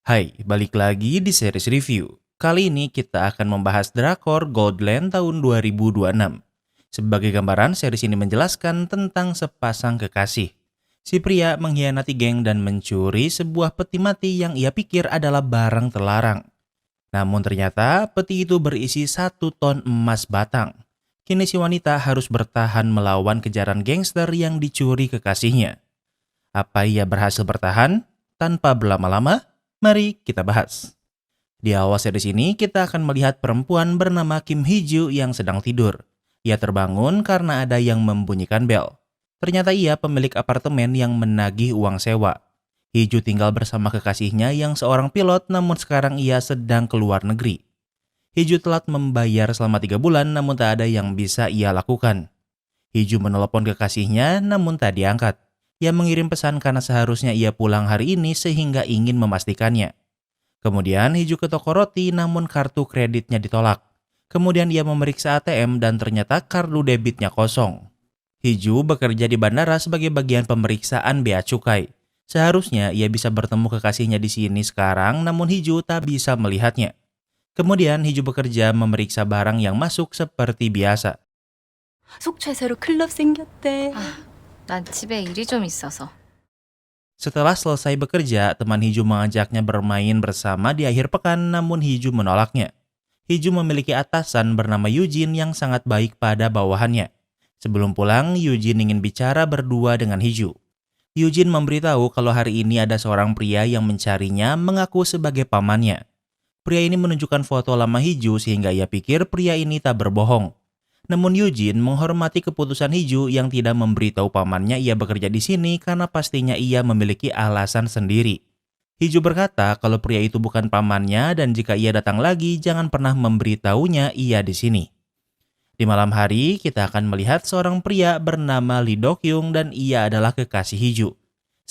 Hai, balik lagi di series review. Kali ini kita akan membahas drakor Goldland tahun 2026. Sebagai gambaran, series ini menjelaskan tentang sepasang kekasih. Si pria mengkhianati geng dan mencuri sebuah peti mati yang ia pikir adalah barang terlarang. Namun ternyata peti itu berisi 1 ton emas batang. Kini si wanita harus bertahan melawan kejaran gangster yang dicuri kekasihnya. Apa ia berhasil bertahan? Tanpa berlama-lama, mari kita bahas. Di awal series ini, kita akan melihat perempuan bernama Kim Hee-ju yang sedang tidur. Ia terbangun karena ada yang membunyikan bel. Ternyata ia pemilik apartemen yang menagih uang sewa. Hee-ju tinggal bersama kekasihnya yang seorang pilot, namun sekarang ia sedang keluar negeri. Hee-ju telat membayar selama 3 bulan, namun tak ada yang bisa ia lakukan. Hee-ju menelepon kekasihnya, namun tak diangkat. Ia mengirim pesan karena seharusnya ia pulang hari ini sehingga ingin memastikannya. Kemudian Hee-ju ke toko roti namun kartu kreditnya ditolak. Kemudian ia memeriksa ATM dan ternyata kartu debitnya kosong. Hee-ju bekerja di bandara sebagai bagian pemeriksaan bea cukai. Seharusnya ia bisa bertemu kekasihnya di sini sekarang, namun Hee-ju tak bisa melihatnya. Kemudian Hee-ju bekerja memeriksa barang yang masuk seperti biasa. 속초에 새로 클럽 생겼대. 난 집에 일이 좀 있어서. Setelah selesai bekerja, teman Hee-ju mengajaknya bermain bersama di akhir pekan, namun Hee-ju menolaknya. Hee-ju memiliki atasan bernama Eugene yang sangat baik pada bawahannya. Sebelum pulang, Eugene ingin bicara berdua dengan Hee-ju. Eugene memberitahu kalau hari ini ada seorang pria yang mencarinya mengaku sebagai pamannya. Pria ini menunjukkan foto lama Hee-ju sehingga ia pikir pria ini tak berbohong. Namun Eugene menghormati keputusan Hee-ju yang tidak memberitahu pamannya ia bekerja di sini karena pastinya ia memiliki alasan sendiri. Hee-ju berkata kalau pria itu bukan pamannya dan jika ia datang lagi jangan pernah memberitahunya ia di sini. Di malam hari kita akan melihat seorang pria bernama Lee Do-kyung dan ia adalah kekasih Hee-ju.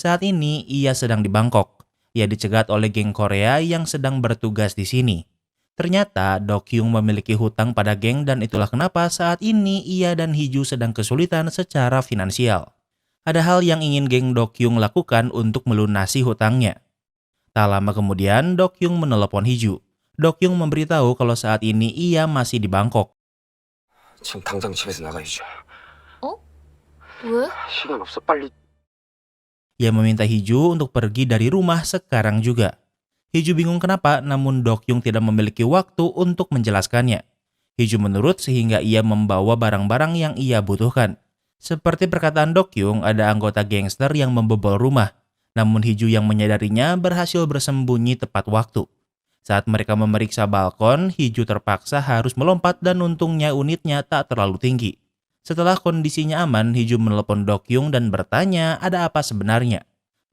Saat ini ia sedang di Bangkok. Ia dicegat oleh geng Korea yang sedang bertugas di sini. Ternyata Do-kyung memiliki hutang pada geng dan itulah kenapa saat ini ia dan Hee-ju sedang kesulitan secara finansial. Ada hal yang ingin geng Do-kyung lakukan untuk melunasi hutangnya. Tak lama kemudian Do-kyung menelepon Hee-ju. Do-kyung memberitahu kalau saat ini ia masih di Bangkok. 지금 당장 집에서 나가 유주야. 왜? 시간 없어 빨리. Ia meminta Hee-ju untuk pergi dari rumah sekarang juga. Hee-ju bingung kenapa, namun Do-kyung tidak memiliki waktu untuk menjelaskannya. Hee-ju menurut sehingga ia membawa barang-barang yang ia butuhkan. Seperti perkataan Do-kyung, ada anggota gangster yang membobol rumah. Namun Hee-ju yang menyadarinya berhasil bersembunyi tepat waktu. Saat mereka memeriksa balkon, Hee-ju terpaksa harus melompat dan untungnya unitnya tak terlalu tinggi. Setelah kondisinya aman, Hee-ju menelepon Do-kyung dan bertanya ada apa sebenarnya.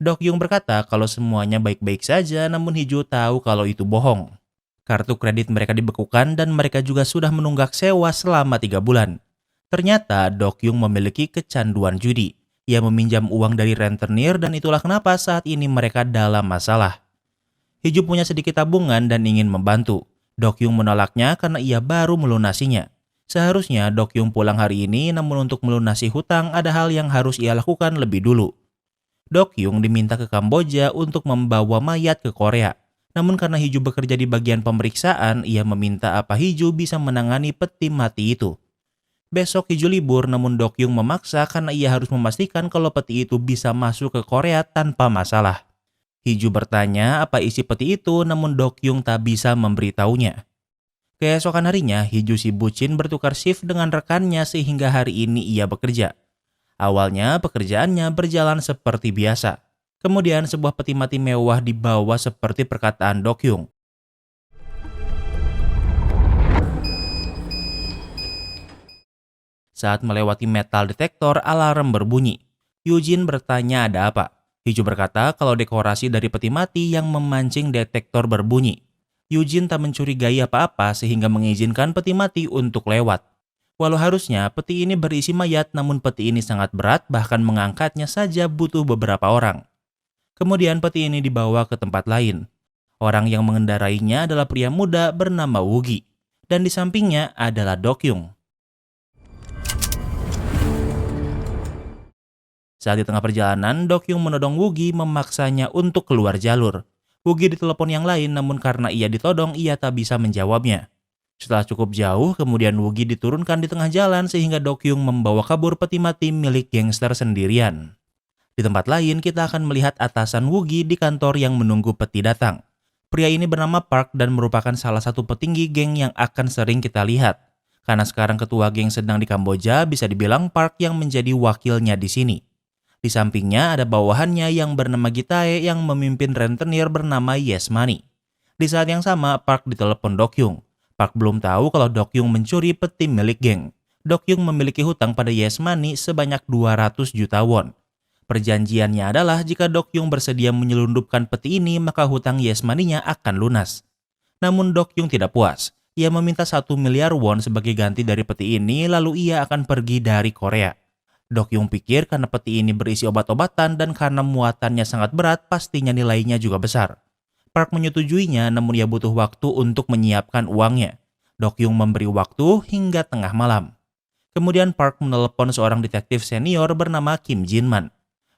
Do-kyung berkata kalau semuanya baik-baik saja namun Hee-ju tahu kalau itu bohong. Kartu kredit mereka dibekukan dan mereka juga sudah menunggak sewa selama 3 bulan. Ternyata Do-kyung memiliki kecanduan judi. Ia meminjam uang dari rentenir dan itulah kenapa saat ini mereka dalam masalah. Hee-ju punya sedikit tabungan dan ingin membantu. Do-kyung menolaknya karena ia baru melunasinya. Seharusnya Do-kyung pulang hari ini namun untuk melunasi hutang ada hal yang harus ia lakukan lebih dulu. Do-kyung diminta ke Kamboja untuk membawa mayat ke Korea. Namun karena Hee-ju bekerja di bagian pemeriksaan, ia meminta apa Hee-ju bisa menangani peti mati itu. Besok Hee-ju libur namun Do-kyung memaksa karena ia harus memastikan kalau peti itu bisa masuk ke Korea tanpa masalah. Hee-ju bertanya apa isi peti itu namun Do-kyung tak bisa memberitahunya. Keesokan harinya, Hee-ju si bucin bertukar shift dengan rekannya sehingga hari ini ia bekerja. Awalnya pekerjaannya berjalan seperti biasa. Kemudian sebuah peti mati mewah dibawa seperti perkataan Do-kyung. Saat melewati metal detektor, alarm berbunyi. Eugene bertanya ada apa. Hee-ju berkata kalau dekorasi dari peti mati yang memancing detektor berbunyi. Eugene tak mencurigai apa-apa sehingga mengizinkan peti mati untuk lewat. Walau harusnya peti ini berisi mayat namun peti ini sangat berat bahkan mengangkatnya saja butuh beberapa orang. Kemudian peti ini dibawa ke tempat lain. Orang yang mengendarainya adalah pria muda bernama Woogi. Dan di sampingnya adalah Do-kyung. Saat di tengah perjalanan, Do-kyung menodong Woogi memaksanya untuk keluar jalur. Wugi ditelepon yang lain, namun karena ia ditodong, ia tak bisa menjawabnya. Setelah cukup jauh, kemudian Wugi diturunkan di tengah jalan sehingga Dokyung membawa kabur peti mati milik gangster sendirian. Di tempat lain, kita akan melihat atasan Wugi di kantor yang menunggu peti datang. Pria ini bernama Park dan merupakan salah satu petinggi geng yang akan sering kita lihat. Karena sekarang ketua geng sedang di Kamboja, bisa dibilang Park yang menjadi wakilnya di sini. Di sampingnya ada bawahannya yang bernama Gitae yang memimpin rentenir bernama Yes Money. Di saat yang sama, Park ditelepon Dokyung. Park belum tahu kalau Dokyung mencuri peti milik geng. Dokyung memiliki hutang pada Yes Money sebanyak 200 juta won. Perjanjiannya adalah jika Dokyung bersedia menyelundupkan peti ini, maka hutang Yes Money-nya akan lunas. Namun Dokyung tidak puas. Ia meminta 1 miliar won sebagai ganti dari peti ini, lalu ia akan pergi dari Korea. Dokyung pikir karena peti ini berisi obat-obatan dan karena muatannya sangat berat, pastinya nilainya juga besar. Park menyetujuinya, namun ia butuh waktu untuk menyiapkan uangnya. Dokyung memberi waktu hingga tengah malam. Kemudian Park menelepon seorang detektif senior bernama Kim Jinman.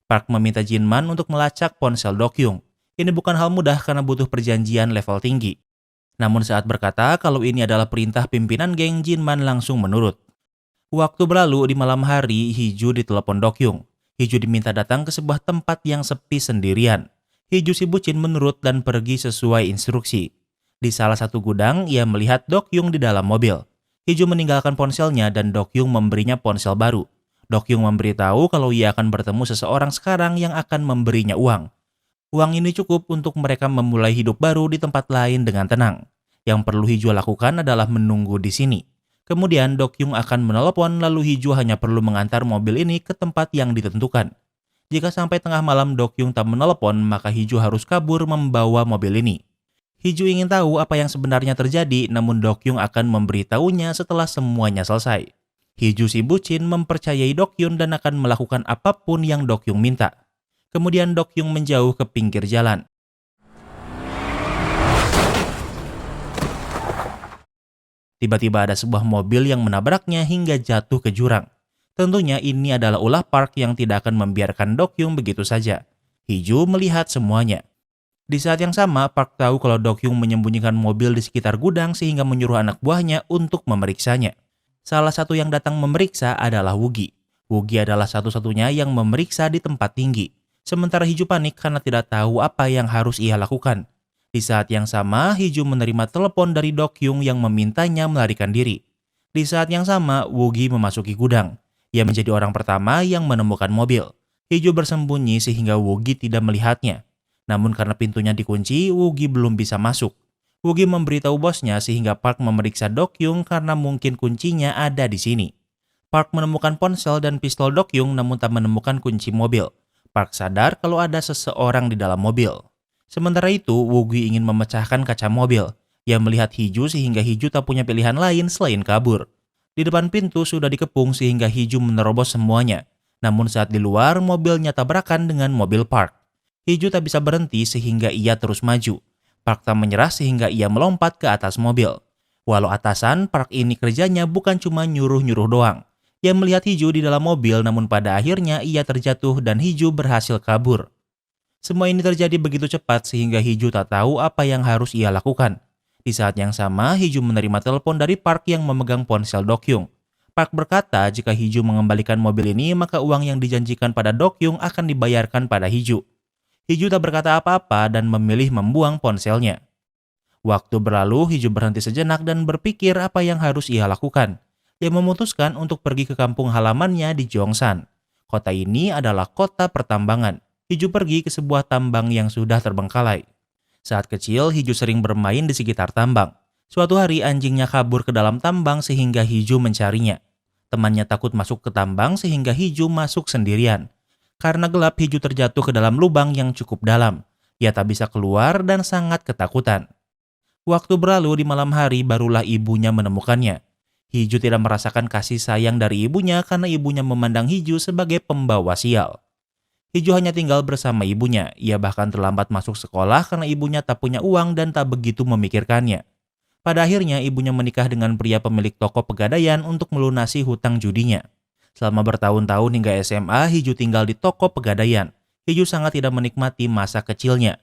Park meminta Jinman untuk melacak ponsel Dokyung. Ini bukan hal mudah karena butuh perjanjian level tinggi. Namun saat berkata kalau ini adalah perintah pimpinan geng, Jinman langsung menurut. Waktu berlalu, di malam hari, Hiju ditelepon Dokyung. Hiju diminta datang ke sebuah tempat yang sepi sendirian. Hiju si bucin menurut dan pergi sesuai instruksi. Di salah satu gudang, ia melihat Dokyung di dalam mobil. Hiju meninggalkan ponselnya dan Dokyung memberinya ponsel baru. Dokyung memberitahu kalau ia akan bertemu seseorang sekarang yang akan memberinya uang. Uang ini cukup untuk mereka memulai hidup baru di tempat lain dengan tenang. Yang perlu Hiju lakukan adalah menunggu di sini. Kemudian Dokyung akan menelepon, lalu Hiju hanya perlu mengantar mobil ini ke tempat yang ditentukan. Jika sampai tengah malam Dokyung tak menelepon, maka Hiju harus kabur membawa mobil ini. Hiju ingin tahu apa yang sebenarnya terjadi, namun Dokyung akan memberitahunya setelah semuanya selesai. Hiju si bucin mempercayai Dokyung dan akan melakukan apapun yang Dokyung minta. Kemudian Dokyung menjauh ke pinggir jalan. Tiba-tiba ada sebuah mobil yang menabraknya hingga jatuh ke jurang. Tentunya ini adalah ulah Park yang tidak akan membiarkan Dokyung begitu saja. Hiju melihat semuanya. Di saat yang sama, Park tahu kalau Dokyung menyembunyikan mobil di sekitar gudang sehingga menyuruh anak buahnya untuk memeriksanya. Salah satu yang datang memeriksa adalah Wugi. Wugi adalah satu-satunya yang memeriksa di tempat tinggi. Sementara Hiju panik karena tidak tahu apa yang harus ia lakukan. Di saat yang sama, Hiju menerima telepon dari Dokyung yang memintanya melarikan diri. Di saat yang sama, Wugi memasuki gudang. Ia menjadi orang pertama yang menemukan mobil. Hiju bersembunyi sehingga Wugi tidak melihatnya. Namun karena pintunya dikunci, Wugi belum bisa masuk. Wugi memberitahu bosnya sehingga Park memeriksa Dokyung karena mungkin kuncinya ada di sini. Park menemukan ponsel dan pistol Dokyung namun tak menemukan kunci mobil. Park sadar kalau ada seseorang di dalam mobil. Sementara itu, Wugi ingin memecahkan kaca mobil. Ia melihat Hiju sehingga Hiju tak punya pilihan lain selain kabur. Di depan pintu sudah dikepung sehingga Hiju menerobos semuanya. Namun saat di luar, mobilnya tabrakan dengan mobil Park. Hiju tak bisa berhenti sehingga ia terus maju. Park tak menyerah sehingga ia melompat ke atas mobil. Walau atasan, Park ini kerjanya bukan cuma nyuruh-nyuruh doang. Ia melihat Hiju di dalam mobil namun pada akhirnya ia terjatuh dan Hiju berhasil kabur. Semua ini terjadi begitu cepat sehingga Hiju tak tahu apa yang harus ia lakukan. Di saat yang sama, Hiju menerima telepon dari Park yang memegang ponsel Dokyung. Park berkata jika Hiju mengembalikan mobil ini maka uang yang dijanjikan pada Dokyung akan dibayarkan pada Hiju. Hiju tak berkata apa-apa dan memilih membuang ponselnya. Waktu berlalu, Hiju berhenti sejenak dan berpikir apa yang harus ia lakukan. Ia memutuskan untuk pergi ke kampung halamannya di Jongsan. Kota ini adalah kota pertambangan. Hiju pergi ke sebuah tambang yang sudah terbengkalai. Saat kecil, Hiju sering bermain di sekitar tambang. Suatu hari anjingnya kabur ke dalam tambang sehingga Hiju mencarinya. Temannya takut masuk ke tambang sehingga Hiju masuk sendirian. Karena gelap, Hiju terjatuh ke dalam lubang yang cukup dalam. Ia tak bisa keluar dan sangat ketakutan. Waktu berlalu, di malam hari barulah ibunya menemukannya. Hiju tidak merasakan kasih sayang dari ibunya karena ibunya memandang Hiju sebagai pembawa sial. Hiju hanya tinggal bersama ibunya. Ia bahkan terlambat masuk sekolah karena ibunya tak punya uang dan tak begitu memikirkannya. Pada akhirnya ibunya menikah dengan pria pemilik toko pegadaian untuk melunasi hutang judinya. Selama bertahun-tahun hingga SMA, Hiju tinggal di toko pegadaian. Hiju sangat tidak menikmati masa kecilnya.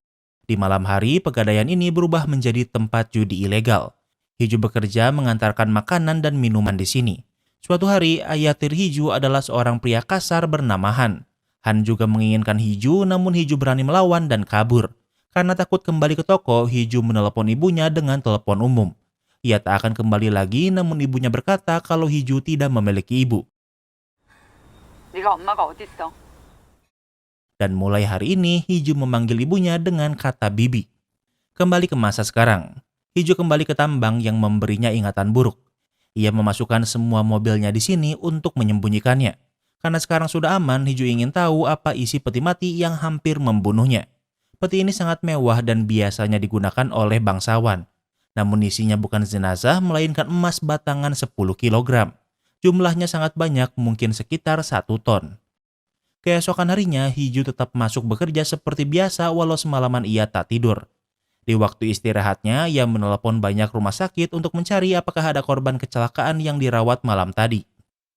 Di malam hari, pegadaian ini berubah menjadi tempat judi ilegal. Hiju bekerja mengantarkan makanan dan minuman di sini. Suatu hari, ayah tiri Hiju adalah seorang pria kasar bernama Han. Han juga menginginkan Hiju, namun Hiju berani melawan dan kabur. Karena takut kembali ke toko, Hiju menelepon ibunya dengan telepon umum. Ia tak akan kembali lagi, namun ibunya berkata kalau Hiju tidak memiliki ibu. 네가 엄마가 어딨어? Dan mulai hari ini, Hiju memanggil ibunya dengan kata bibi. Kembali ke masa sekarang, Hiju kembali ke tambang yang memberinya ingatan buruk. Ia memasukkan semua mobilnya di sini untuk menyembunyikannya. Karena sekarang sudah aman, Hiju ingin tahu apa isi peti mati yang hampir membunuhnya. Peti ini sangat mewah dan biasanya digunakan oleh bangsawan. Namun isinya bukan jenazah, melainkan emas batangan 10 kg. Jumlahnya sangat banyak, mungkin sekitar 1 ton. Keesokan harinya, Hiju tetap masuk bekerja seperti biasa walau semalaman ia tak tidur. Di waktu istirahatnya, ia menelepon banyak rumah sakit untuk mencari apakah ada korban kecelakaan yang dirawat malam tadi.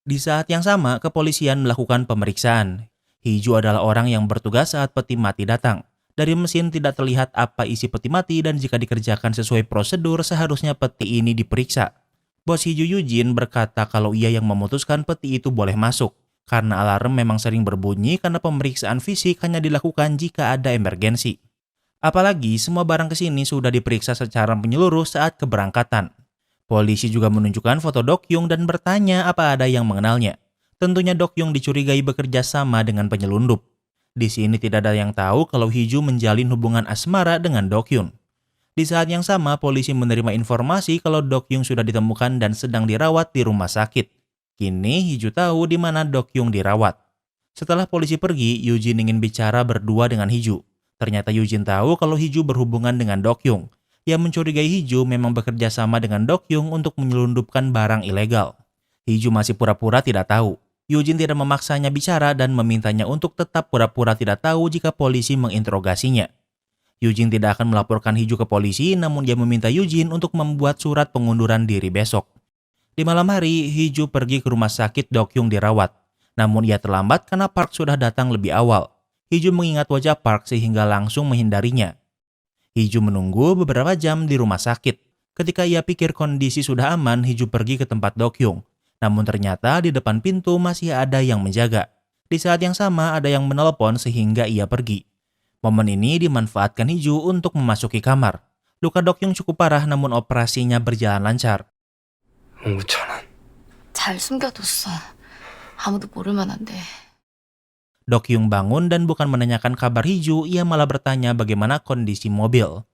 Di saat yang sama, kepolisian melakukan pemeriksaan. Hiju adalah orang yang bertugas saat peti mati datang. Dari mesin tidak terlihat apa isi peti mati dan jika dikerjakan sesuai prosedur, seharusnya peti ini diperiksa. Bos Hiju Eugene berkata kalau ia yang memutuskan peti itu boleh masuk. Karena alarm memang sering berbunyi karena pemeriksaan fisik hanya dilakukan jika ada emergensi. Apalagi semua barang kesini sudah diperiksa secara menyeluruh saat keberangkatan. Polisi juga menunjukkan foto Dokyung dan bertanya apa ada yang mengenalnya. Tentunya Dokyung dicurigai bekerja sama dengan penyelundup. Di sini tidak ada yang tahu kalau Hiju menjalin hubungan asmara dengan Dokyung. Di saat yang sama, polisi menerima informasi kalau Dokyung sudah ditemukan dan sedang dirawat di rumah sakit. Kini Hiju tahu di mana Dokyung dirawat. Setelah polisi pergi, Eugene ingin bicara berdua dengan Hiju. Ternyata Eugene tahu kalau Hiju berhubungan dengan Dokyung. Ia mencurigai Hiju memang bekerja sama dengan Dokyung untuk menyelundupkan barang ilegal. Hiju masih pura-pura tidak tahu. Eugene tidak memaksanya bicara dan memintanya untuk tetap pura-pura tidak tahu jika polisi menginterogasinya. Eugene tidak akan melaporkan Hiju ke polisi, namun dia meminta Eugene untuk membuat surat pengunduran diri besok. Di malam hari, Hiju pergi ke rumah sakit Dokyung dirawat. Namun ia terlambat karena Park sudah datang lebih awal. Hiju mengingat wajah Park sehingga langsung menghindarinya. Hiju menunggu beberapa jam di rumah sakit. Ketika ia pikir kondisi sudah aman, Hiju pergi ke tempat Dokyung. Namun ternyata di depan pintu masih ada yang menjaga. Di saat yang sama ada yang menelepon sehingga ia pergi. Momen ini dimanfaatkan Hiju untuk memasuki kamar. Luka Dokyung cukup parah namun operasinya berjalan lancar. 뭉구천원. 잘 숨겨뒀어. 아무도 모를 만한데. Dokyung bangun dan bukan menanyakan kabar Hiju, ia malah bertanya bagaimana kondisi mobil.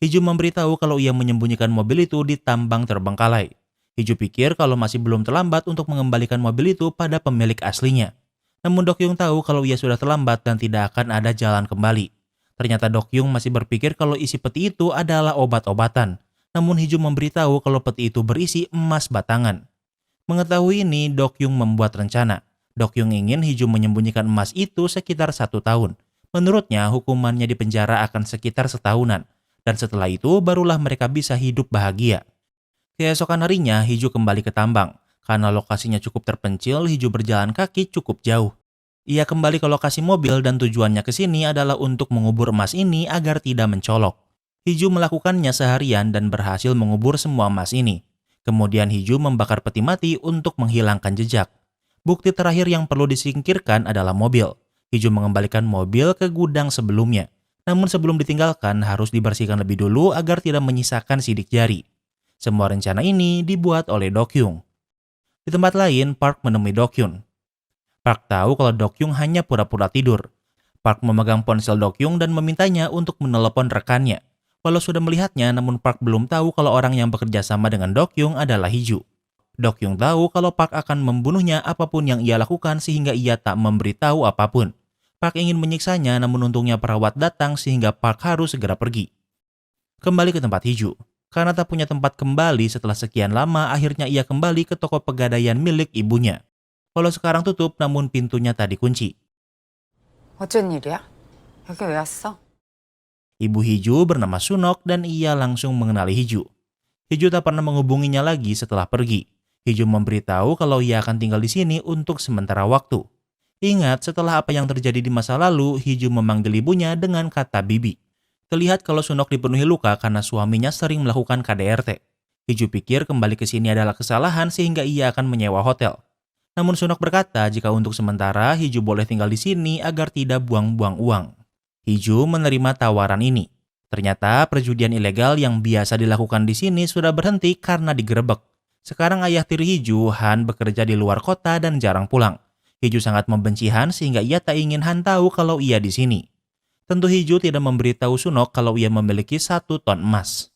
Hiju memberitahu kalau ia menyembunyikan mobil itu di tambang terbengkalai. Hiju pikir kalau masih belum terlambat untuk mengembalikan mobil itu pada pemilik aslinya. Namun Dokyung tahu kalau ia sudah terlambat dan tidak akan ada jalan kembali. Ternyata Dokyung masih berpikir kalau isi peti itu adalah obat-obatan. Namun Hiju memberitahu kalau peti itu berisi emas batangan. Mengetahui ini, Dokyung membuat rencana. Dokyung ingin Hiju menyembunyikan emas itu sekitar 1 tahun. Menurutnya, hukumannya di penjara akan sekitar setahunan. Dan setelah itu, barulah mereka bisa hidup bahagia. Keesokan harinya, Hiju kembali ke tambang. Karena lokasinya cukup terpencil, Hiju berjalan kaki cukup jauh. Ia kembali ke lokasi mobil dan tujuannya ke sini adalah untuk mengubur emas ini agar tidak mencolok. Hiju melakukannya seharian dan berhasil mengubur semua emas ini. Kemudian Hiju membakar peti mati untuk menghilangkan jejak. Bukti terakhir yang perlu disingkirkan adalah mobil. Hiju mengembalikan mobil ke gudang sebelumnya. Namun sebelum ditinggalkan harus dibersihkan lebih dulu agar tidak menyisakan sidik jari. Semua rencana ini dibuat oleh Dokyung. Di tempat lain, Park menemui Dokyung. Park tahu kalau Dokyung hanya pura-pura tidur. Park memegang ponsel Dokyung dan memintanya untuk menelepon rekannya. Walau sudah melihatnya, namun Park belum tahu kalau orang yang bekerja sama dengan Dokyung adalah Hiju. Dokyung tahu kalau Park akan membunuhnya apapun yang ia lakukan sehingga ia tak memberitahu apapun. Park ingin menyiksanya namun untungnya perawat datang sehingga Park harus segera pergi. Kembali ke tempat Hiju. Karena tak punya tempat kembali setelah sekian lama, akhirnya ia kembali ke toko pegadaian milik ibunya. Walau sekarang tutup namun pintunya tak dikunci. 어쩐 일이야? 여기 왜 왔어? Ibu Hiju bernama Sunok dan ia langsung mengenali Hiju. Hiju tak pernah menghubunginya lagi setelah pergi. Hiju memberitahu kalau ia akan tinggal di sini untuk sementara waktu. Ingat, setelah apa yang terjadi di masa lalu, Hiju memanggil ibunya dengan kata bibi. Terlihat kalau Sunok dipenuhi luka karena suaminya sering melakukan KDRT. Hiju pikir kembali ke sini adalah kesalahan sehingga ia akan menyewa hotel. Namun Sunok berkata jika untuk sementara Hiju boleh tinggal di sini agar tidak buang-buang uang. Hiju menerima tawaran ini. Ternyata perjudian ilegal yang biasa dilakukan di sini sudah berhenti karena digerebek. Sekarang ayah tiri Hiju, Han, bekerja di luar kota dan jarang pulang. Hiju sangat membenci Han sehingga ia tak ingin Han tahu kalau ia di sini. Tentu Hiju tidak memberitahu Sunok kalau ia memiliki 1 ton emas.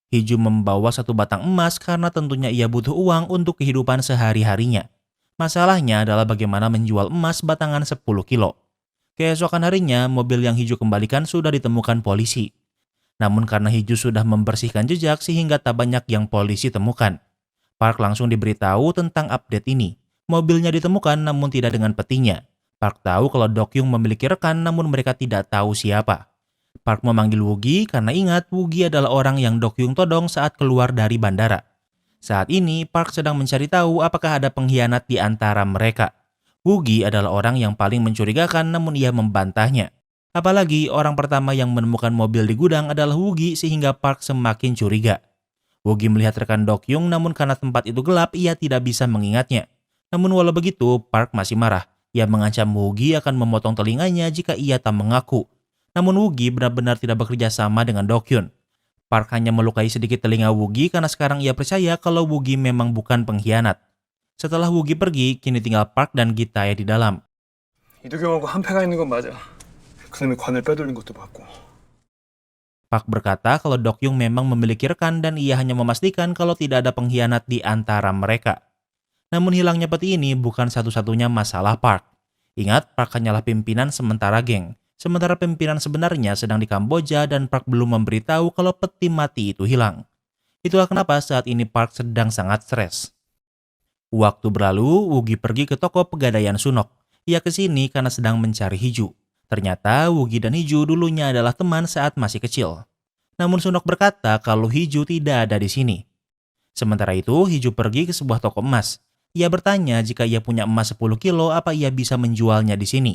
Hiju membawa 1 batang emas karena tentunya ia butuh uang untuk kehidupan sehari-harinya. Masalahnya adalah bagaimana menjual emas batangan 10 kilo. Keesokan harinya, mobil yang Hiju kembalikan sudah ditemukan polisi. Namun karena Hiju sudah membersihkan jejak sehingga tak banyak yang polisi temukan. Park langsung diberitahu tentang update ini. Mobilnya ditemukan namun tidak dengan petinya. Park tahu kalau Dokyung memiliki rekan namun mereka tidak tahu siapa. Park memanggil Woogie karena ingat Woogie adalah orang yang Dokyung todong saat keluar dari bandara. Saat ini Park sedang mencari tahu apakah ada pengkhianat di antara mereka. Woogie adalah orang yang paling mencurigakan namun ia membantahnya. Apalagi orang pertama yang menemukan mobil di gudang adalah Woogie sehingga Park semakin curiga. Woogie melihat rekan Dokyung namun karena tempat itu gelap ia tidak bisa mengingatnya. Namun walau begitu Park masih marah. Ia mengancam Woogie akan memotong telinganya jika ia tak mengaku. Namun Woogie benar-benar tidak bekerja sama dengan Dokyun. Park hanya melukai sedikit telinga Woogie karena sekarang ia percaya kalau Woogie memang bukan pengkhianat. Setelah Woogie pergi, kini tinggal Park dan Gitae di dalam. 이두경하고 한패가 있는 건 맞아. 그놈이 관을 빼돌린 것도 맞고. Park berkata kalau Dokyung memang memiliki rekan dan ia hanya memastikan kalau tidak ada pengkhianat di antara mereka. Namun hilangnya peti ini bukan satu-satunya masalah Park. Ingat, Park hanyalah pimpinan sementara geng. Sementara pimpinan sebenarnya sedang di Kamboja dan Park belum memberitahu kalau peti mati itu hilang. Itulah kenapa saat ini Park sedang sangat stres. Waktu berlalu, Woogie pergi ke toko pegadaian Sunok. Ia ke sini karena sedang mencari Hiju. Ternyata Woogie dan Hiju dulunya adalah teman saat masih kecil. Namun Sunok berkata kalau Hiju tidak ada di sini. Sementara itu, Hiju pergi ke sebuah toko emas. Ia bertanya jika ia punya emas 10 kilo apa ia bisa menjualnya di sini.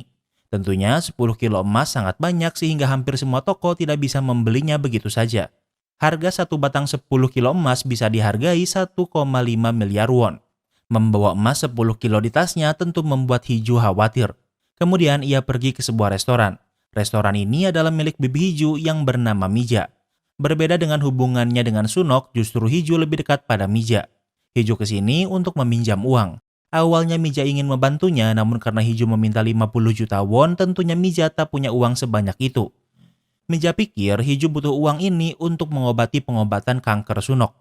Tentunya 10 kilo emas sangat banyak sehingga hampir semua toko tidak bisa membelinya begitu saja. Harga 1 batang 10 kilo emas bisa dihargai 1,5 miliar won. Membawa emas 10 kilo di tasnya tentu membuat Hiju khawatir. Kemudian ia pergi ke sebuah restoran. Restoran ini adalah milik bibi Hiju yang bernama Mija. Berbeda dengan hubungannya dengan Sunok, justru Hiju lebih dekat pada Mija. Hiju ke sini untuk meminjam uang. Awalnya Mija ingin membantunya, namun karena Hiju meminta 50 juta won, tentunya Mija tak punya uang sebanyak itu. Mija pikir Hiju butuh uang ini untuk mengobati pengobatan kanker Sunok.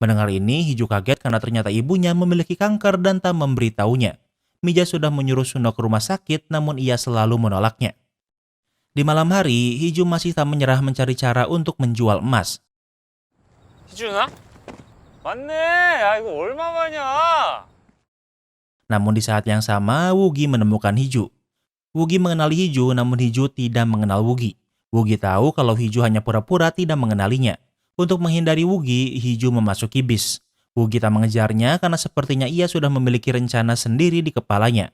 Mendengar ini, Hiju kaget karena ternyata ibunya memiliki kanker dan tak memberitahunya. Mija sudah menyuruh Sunok ke rumah sakit, namun ia selalu menolaknya. Di malam hari, Hiju masih tak menyerah mencari cara untuk menjual emas. 희준아? 맞네. 야 이거 얼마만이야? Namun di saat yang sama, Woogie menemukan Hiju. Woogie mengenali Hiju, namun Hiju tidak mengenal Woogie. Woogie tahu kalau Hiju hanya pura-pura tidak mengenalinya. Untuk menghindari Woogie, Hiju memasuki bis. Woogie tak mengejarnya karena sepertinya ia sudah memiliki rencana sendiri di kepalanya.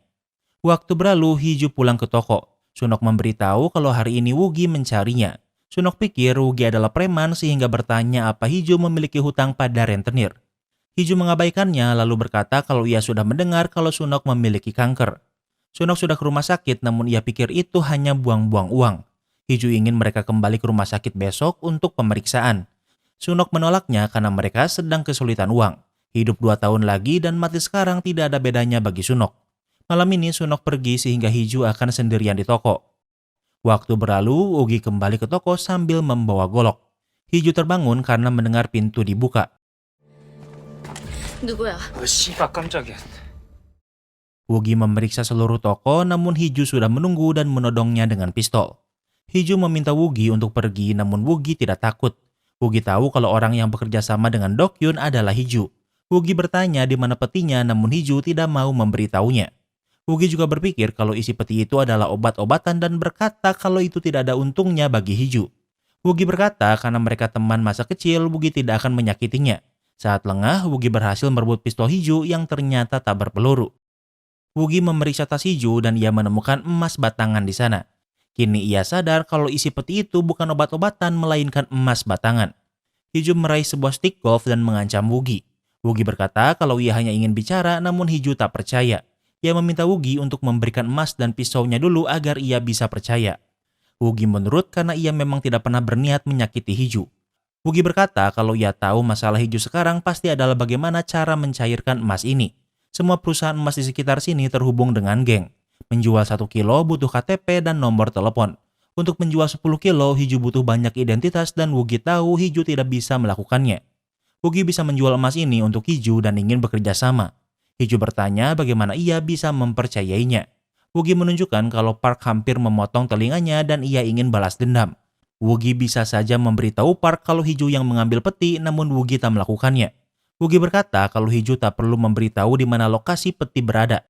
Waktu berlalu, Hiju pulang ke toko. Sunok memberitahu kalau hari ini Woogie mencarinya. Sunok pikir Woogie adalah preman sehingga bertanya apa Hiju memiliki hutang pada rentenir. Hiju mengabaikannya lalu berkata kalau ia sudah mendengar kalau Sunok memiliki kanker. Sunok sudah ke rumah sakit namun ia pikir itu hanya buang-buang uang. Hiju ingin mereka kembali ke rumah sakit besok untuk pemeriksaan. Sunok menolaknya karena mereka sedang kesulitan uang. Hidup 2 tahun lagi dan mati sekarang tidak ada bedanya bagi Sunok. Malam ini Sunok pergi sehingga Hiju akan sendirian di toko. Waktu berlalu, Woogie kembali ke toko sambil membawa golok. Hiju terbangun karena mendengar pintu dibuka. 누구야? 씨발 깜짝이야. Woogie memeriksa seluruh toko namun Hiju sudah menunggu dan menodongnya dengan pistol. Hiju meminta Woogie untuk pergi namun Woogie tidak takut. Woogie tahu kalau orang yang bekerja sama dengan Dokyun adalah Hiju. Woogie bertanya di mana petinya namun Hiju tidak mau memberitahunya. Woogie juga berpikir kalau isi peti itu adalah obat-obatan dan berkata kalau itu tidak ada untungnya bagi Hiju. Woogie berkata karena mereka teman masa kecil, Woogie tidak akan menyakitinya. Saat lengah, Woogie berhasil merebut pistol Hiju yang ternyata tak berpeluru. Woogie memeriksa tas Hiju dan ia menemukan emas batangan di sana. Kini ia sadar kalau isi peti itu bukan obat-obatan melainkan emas batangan. Hiju meraih sebuah stick golf dan mengancam Woogie. Woogie berkata kalau ia hanya ingin bicara namun Hiju tak percaya. Ia meminta Woogie untuk memberikan emas dan pisaunya dulu agar ia bisa percaya. Woogie menurut karena ia memang tidak pernah berniat menyakiti Hiju. Woogie berkata kalau ia tahu masalah Hiju sekarang pasti adalah bagaimana cara mencairkan emas ini. Semua perusahaan emas di sekitar sini terhubung dengan geng. Menjual 1 kilo butuh KTP dan nomor telepon. Untuk menjual 10 kilo, Hiju butuh banyak identitas dan Woogie tahu Hiju tidak bisa melakukannya. Woogie bisa menjual emas ini untuk Hiju dan ingin bekerja sama. Hiju bertanya bagaimana ia bisa mempercayainya. Woogie menunjukkan kalau Park hampir memotong telinganya dan ia ingin balas dendam. Woogie bisa saja memberitahu Park kalau Hiju yang mengambil peti namun Woogie tak melakukannya. Woogie berkata kalau Hiju tak perlu memberitahu di mana lokasi peti berada.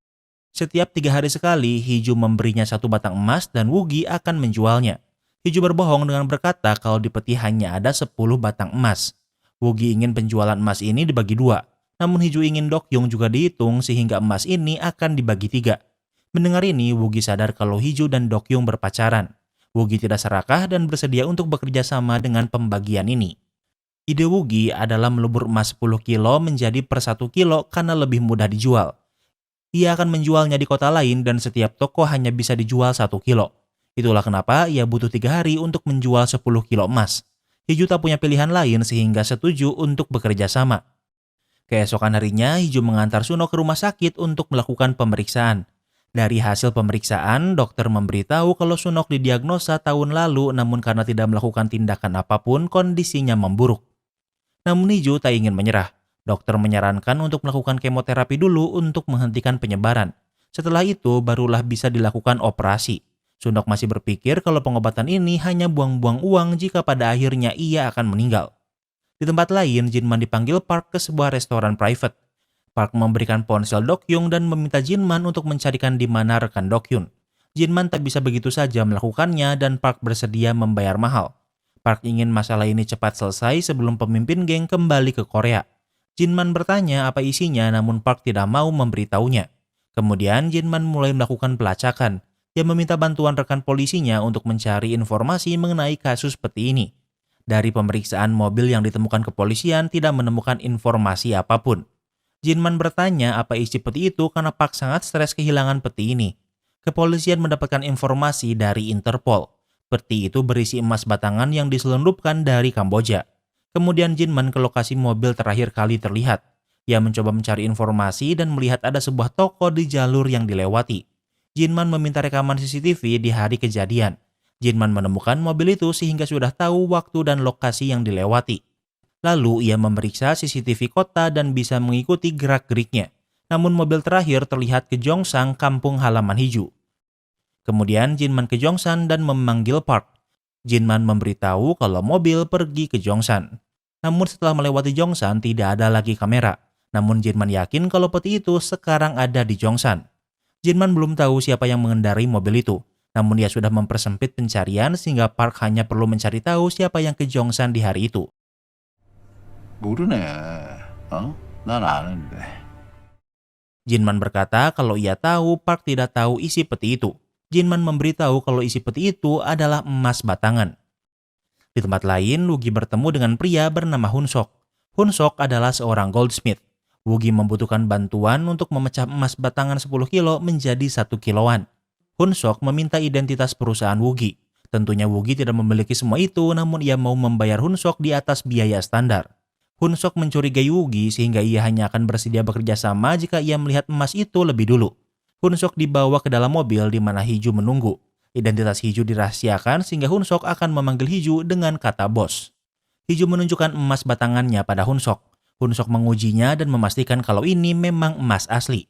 Setiap 3 hari sekali, Hiju memberinya 1 batang emas dan Woogie akan menjualnya. Hiju berbohong dengan berkata kalau di peti hanya ada 10 batang emas. Woogie ingin penjualan emas ini dibagi 2, namun Hiju ingin Dokyung juga dihitung sehingga emas ini akan dibagi 3. Mendengar ini, Woogie sadar kalau Hiju dan Dokyung berpacaran. Woogie tidak serakah dan bersedia untuk bekerja sama dengan pembagian ini. Ide Woogie adalah melebur emas 10 kilo menjadi per 1 kilo karena lebih mudah dijual. Ia akan menjualnya di kota lain dan setiap toko hanya bisa dijual 1 kilo. Itulah kenapa ia butuh 3 hari untuk menjual 10 kilo emas. Hiju tak punya pilihan lain sehingga setuju untuk bekerja sama. Keesokan harinya, Hiju mengantar Suno ke rumah sakit untuk melakukan pemeriksaan. Dari hasil pemeriksaan, dokter memberitahu kalau Sunok didiagnosa tahun lalu namun karena tidak melakukan tindakan apapun, kondisinya memburuk. Namun Hiju tak ingin menyerah. Dokter menyarankan untuk melakukan kemoterapi dulu untuk menghentikan penyebaran. Setelah itu, barulah bisa dilakukan operasi. Sunok masih berpikir kalau pengobatan ini hanya buang-buang uang jika pada akhirnya ia akan meninggal. Di tempat lain, Jinman dipanggil Park ke sebuah restoran private. Park memberikan ponsel Dokyung dan meminta Jinman untuk mencarikan di mana rekan Dokyun. Jinman tak bisa begitu saja melakukannya dan Park bersedia membayar mahal. Park ingin masalah ini cepat selesai sebelum pemimpin geng kembali ke Korea. Jinman bertanya apa isinya namun Park tidak mau memberitahunya. Kemudian Jinman mulai melakukan pelacakan. Dia meminta bantuan rekan polisinya untuk mencari informasi mengenai kasus peti ini. Dari pemeriksaan mobil yang ditemukan kepolisian tidak menemukan informasi apapun. Jinman bertanya apa isi peti itu karena Park sangat stres kehilangan peti ini. Kepolisian mendapatkan informasi dari Interpol. Peti itu berisi emas batangan yang diselundupkan dari Kamboja. Kemudian Jinman ke lokasi mobil terakhir kali terlihat. Ia mencoba mencari informasi dan melihat ada sebuah toko di jalur yang dilewati. Jinman meminta rekaman CCTV di hari kejadian. Jinman menemukan mobil itu sehingga sudah tahu waktu dan lokasi yang dilewati. Lalu ia memeriksa CCTV kota dan bisa mengikuti gerak-geriknya. Namun mobil terakhir terlihat ke Jongsang, kampung halaman Hiju. Kemudian Jinman ke Jongsan dan memanggil Park. Jinman memberitahu kalau mobil pergi ke Jongsan. Namun setelah melewati Jongsan tidak ada lagi kamera. Namun Jinman yakin kalau peti itu sekarang ada di Jongsan. Jinman belum tahu siapa yang mengendarai mobil itu. Namun dia sudah mempersempit pencarian sehingga Park hanya perlu mencari tahu siapa yang ke Jongsan di hari itu. 모르네. 난 아는데. Jinman berkata kalau ia tahu Park tidak tahu isi peti itu. Jinman memberitahu kalau isi peti itu adalah emas batangan. Di tempat lain, Woogie bertemu dengan pria bernama Hunsok. Hunsok adalah seorang goldsmith. Woogie membutuhkan bantuan untuk memecah emas batangan 10 kilo menjadi 1 kiloan. Hunsok meminta identitas perusahaan Woogie. Tentunya Woogie tidak memiliki semua itu, namun ia mau membayar Hunsok di atas biaya standar. Hunsok mencurigai Woogie sehingga ia hanya akan bersedia bekerja sama jika ia melihat emas itu lebih dulu. Hunsok dibawa ke dalam mobil di mana Hiju menunggu. Identitas Hiju dirahasiakan sehingga Hunsok akan memanggil Hiju dengan kata bos. Hiju menunjukkan emas batangannya pada Hunsok. Hunsok mengujinya dan memastikan kalau ini memang emas asli.